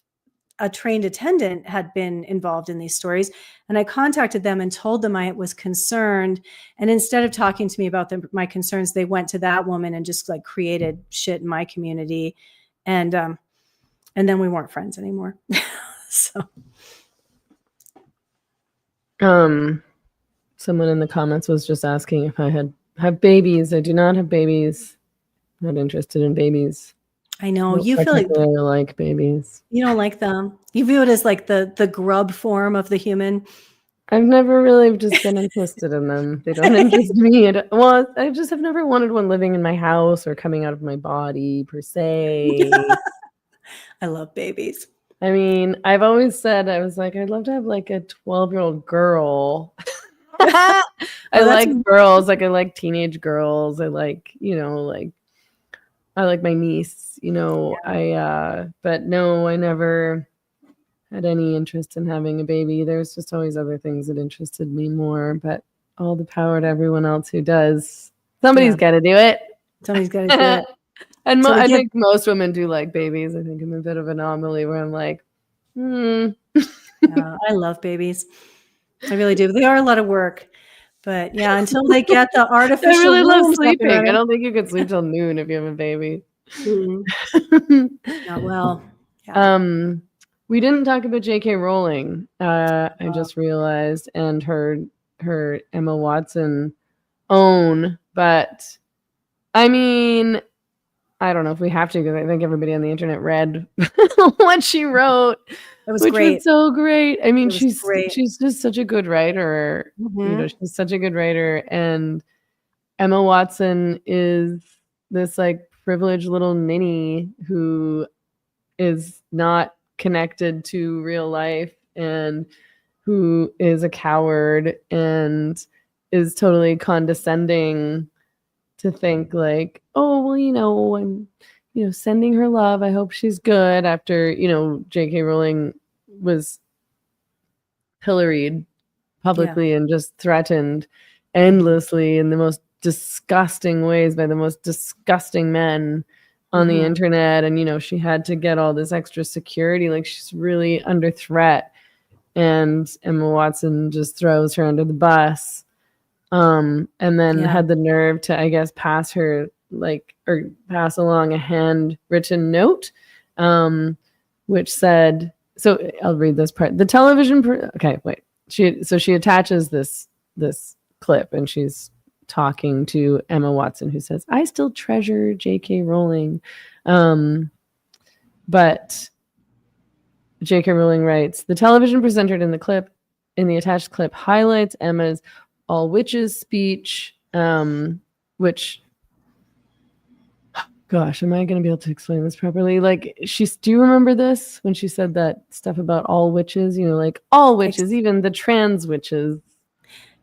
[SPEAKER 2] a trained attendant had been involved in these stories. And I contacted them and told them I was concerned. And instead of talking to me about my concerns, they went to that woman and just like created shit in my community. And then we weren't friends anymore. So.
[SPEAKER 1] Someone in the comments was just asking if I have babies. I do not have babies. Not interested in babies.
[SPEAKER 2] I know you feel
[SPEAKER 1] like babies.
[SPEAKER 2] You don't like them. You view it as like the grub form of the human.
[SPEAKER 1] I've never really just been interested in them. They don't interest me. Well, I just have never wanted one living in my house or coming out of my body per se.
[SPEAKER 2] I love babies.
[SPEAKER 1] I mean, I've always said, I was like, I'd love to have like a 12-year-old girl. I like girls. Like, I like teenage girls. I like, I like my niece, but no, I never had any interest in having a baby. There's just always other things that interested me more, but all the power to everyone else who does. Somebody's got to do it.
[SPEAKER 2] Somebody's got to do it.
[SPEAKER 1] And I think most women do like babies. I think I'm a bit of an anomaly where I'm like,
[SPEAKER 2] I love babies. I really do. They are a lot of work. But yeah, until they get the artificial.
[SPEAKER 1] I really love sleeping. I don't think you could sleep till noon if you have a baby.
[SPEAKER 2] Not well. Yeah.
[SPEAKER 1] We didn't talk about J.K. Rowling. I just realized, and her Emma Watson own. But I mean, I don't know if we have to, because I think everybody on the internet read what she wrote.
[SPEAKER 2] It was great.
[SPEAKER 1] Was so great. I mean, she's just such a good writer. She's such a good writer. And Emma Watson is this like privileged little ninny who is not connected to real life and who is a coward and is totally condescending to think like, oh, well, I'm, sending her love. I hope she's good after, J.K. Rowling was pilloried publicly and just threatened endlessly in the most disgusting ways by the most disgusting men on the internet. And, she had to get all this extra security. Like, she's really under threat. And Emma Watson just throws her under the bus. And then had the nerve to, I guess, pass her or pass along a handwritten note, which said, so I'll read this part. The television, okay, wait. She attaches this clip and she's talking to Emma Watson, who says, I still treasure J.K. Rowling. But J.K. Rowling writes, the television presented in the attached clip highlights Emma's all witches speech, which, gosh, am I going to be able to explain this properly? Like, do you remember this when she said that stuff about all witches, like all witches, even the trans witches?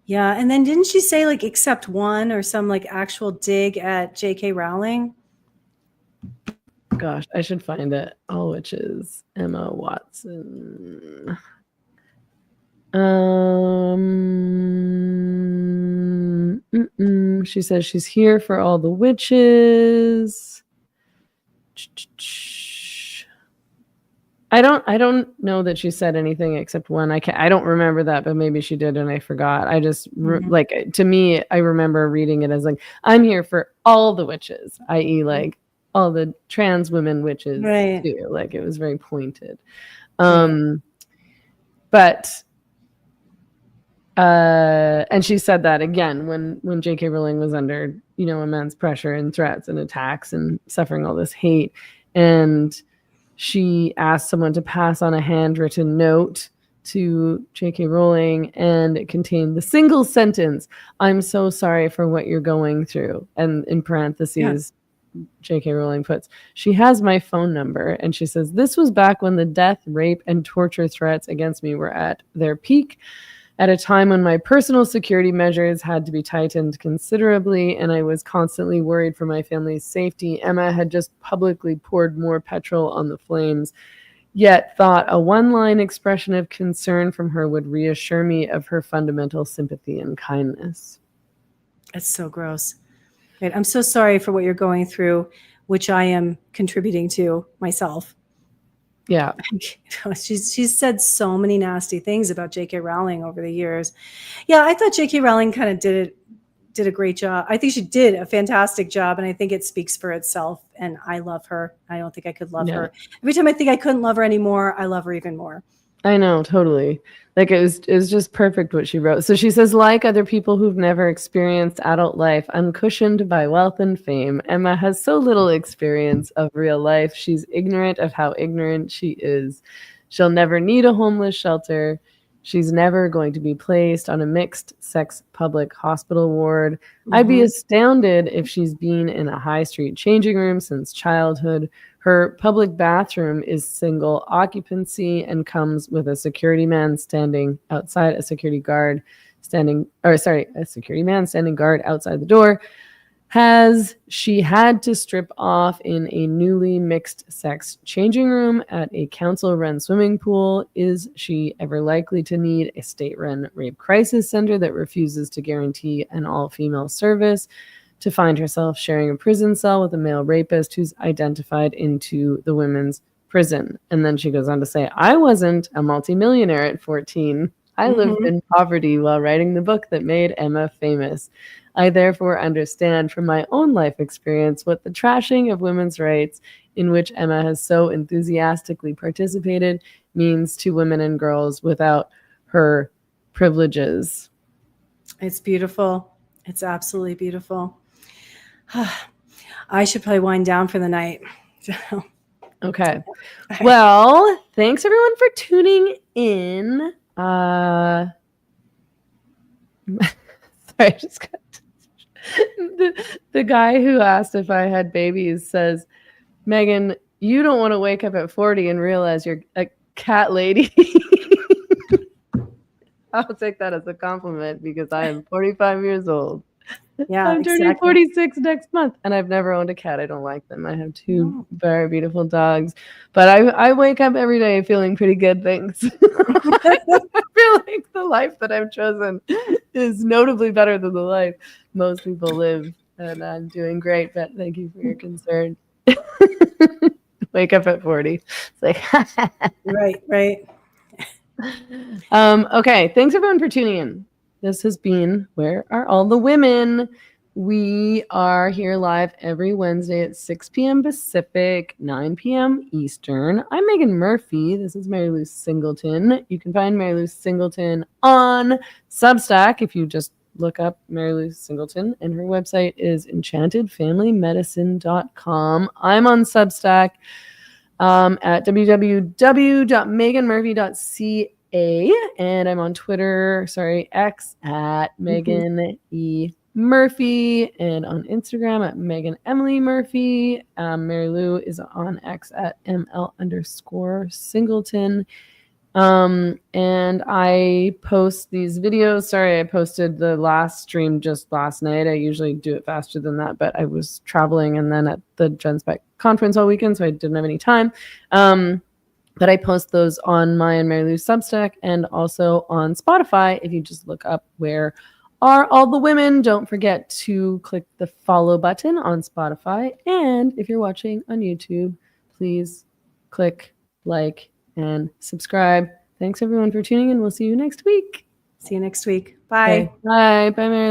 [SPEAKER 2] Yeah. And then didn't she say like, except one, or some like actual dig at J.K. Rowling?
[SPEAKER 1] Gosh, I should find it. All witches, Emma Watson. She says she's here for all the witches. I don't know that she said anything except one. I don't remember that, but maybe she did and I forgot. I just like, to me, I remember reading it as like, I'm here for all the witches, i.e. like all the trans women witches too. Like, it was very pointed. But and she said that again when J.K. Rowling was under, immense pressure and threats and attacks and suffering all this hate. And she asked someone to pass on a handwritten note to J.K. Rowling, and it contained the single sentence, I'm so sorry for what you're going through. And in parentheses, J.K. Rowling puts, she has my phone number. And she says, this was back when the death, rape, and torture threats against me were at their peak, at a time when my personal security measures had to be tightened considerably, and I was constantly worried for my family's safety. Emma had just publicly poured more petrol on the flames, yet thought a one-line expression of concern from her would reassure me of her fundamental sympathy and kindness.
[SPEAKER 2] That's so gross. Right. I'm so sorry for what you're going through, which I am contributing to myself.
[SPEAKER 1] Yeah.
[SPEAKER 2] She's said so many nasty things about J.K. Rowling over the years. Yeah, I thought J.K. Rowling kind of did a great job. I think she did a fantastic job, and I think it speaks for itself. And I love her. I don't think I could love her. Every time I think I couldn't love her anymore, I love her even more.
[SPEAKER 1] I know, totally. Like, it was just perfect what she wrote. So she says, like other people who've never experienced adult life uncushioned by wealth and fame, Emma has so little experience of real life. She's ignorant of how ignorant she is. She'll never need a homeless shelter. She's never going to be placed on a mixed-sex public hospital ward. I'd be astounded if she's been in a high street changing room since childhood. Her public bathroom is single occupancy and comes with a security man standing outside, a security man standing guard outside the door. Has she had to strip off in a newly mixed-sex changing room at a council-run swimming pool? Is she ever likely to need a state-run rape crisis center that refuses to guarantee an all-female service? To find herself sharing a prison cell with a male rapist who's identified into the women's prison? And then she goes on to say, I wasn't a multimillionaire at 14. I lived in poverty while writing the book that made Emma famous. I therefore understand from my own life experience what the trashing of women's rights, in which Emma has so enthusiastically participated, means to women and girls without her privileges.
[SPEAKER 2] It's beautiful. It's absolutely beautiful. I should probably wind down for the night.
[SPEAKER 1] Okay. Well, thanks everyone for tuning in. Sorry, I just got The guy who asked if I had babies says, Meghan, you don't want to wake up at 40 and realize you're a cat lady. I'll take that as a compliment because I am 45 years old.
[SPEAKER 2] Yeah,
[SPEAKER 1] I'm turning
[SPEAKER 2] exactly.
[SPEAKER 1] 46 next month, and I've never owned a cat. I don't like them. I have two very beautiful dogs, but I wake up every day feeling pretty good, thanks. I feel like the life that I've chosen is notably better than the life most people live, and I'm doing great, but thank you for your concern. Wake up at 40. It's like
[SPEAKER 2] Right.
[SPEAKER 1] Okay, thanks everyone for tuning in. This has been Where Are All the Women? We are here live every Wednesday at 6 p.m. Pacific, 9 p.m. Eastern. I'm Meghan Murphy. This is Mary Lou Singleton. You can find Mary Lou Singleton on Substack if you just look up Mary Lou Singleton, and her website is enchantedfamilymedicine.com. I'm on Substack at www.meghanmurphy.ca, and I'm on X at Meghan E. Murphy, and on Instagram at Meghan Emily Murphy. Mary Lou is on X at ML_Singleton. And I post these videos. Sorry, I posted the last stream just last night. I usually do it faster than that, but I was traveling and then at the Genspect conference all weekend, so I didn't have any time. But I post those on my and Mary Lou Substack and also on Spotify. If you just look up Where Are All the Women, don't forget to click the follow button on Spotify. And if you're watching on YouTube, please click like and subscribe. Thanks everyone for tuning in. We'll see you next week.
[SPEAKER 2] See you next week. Bye.
[SPEAKER 1] Okay. Bye. Bye, Mary Lou.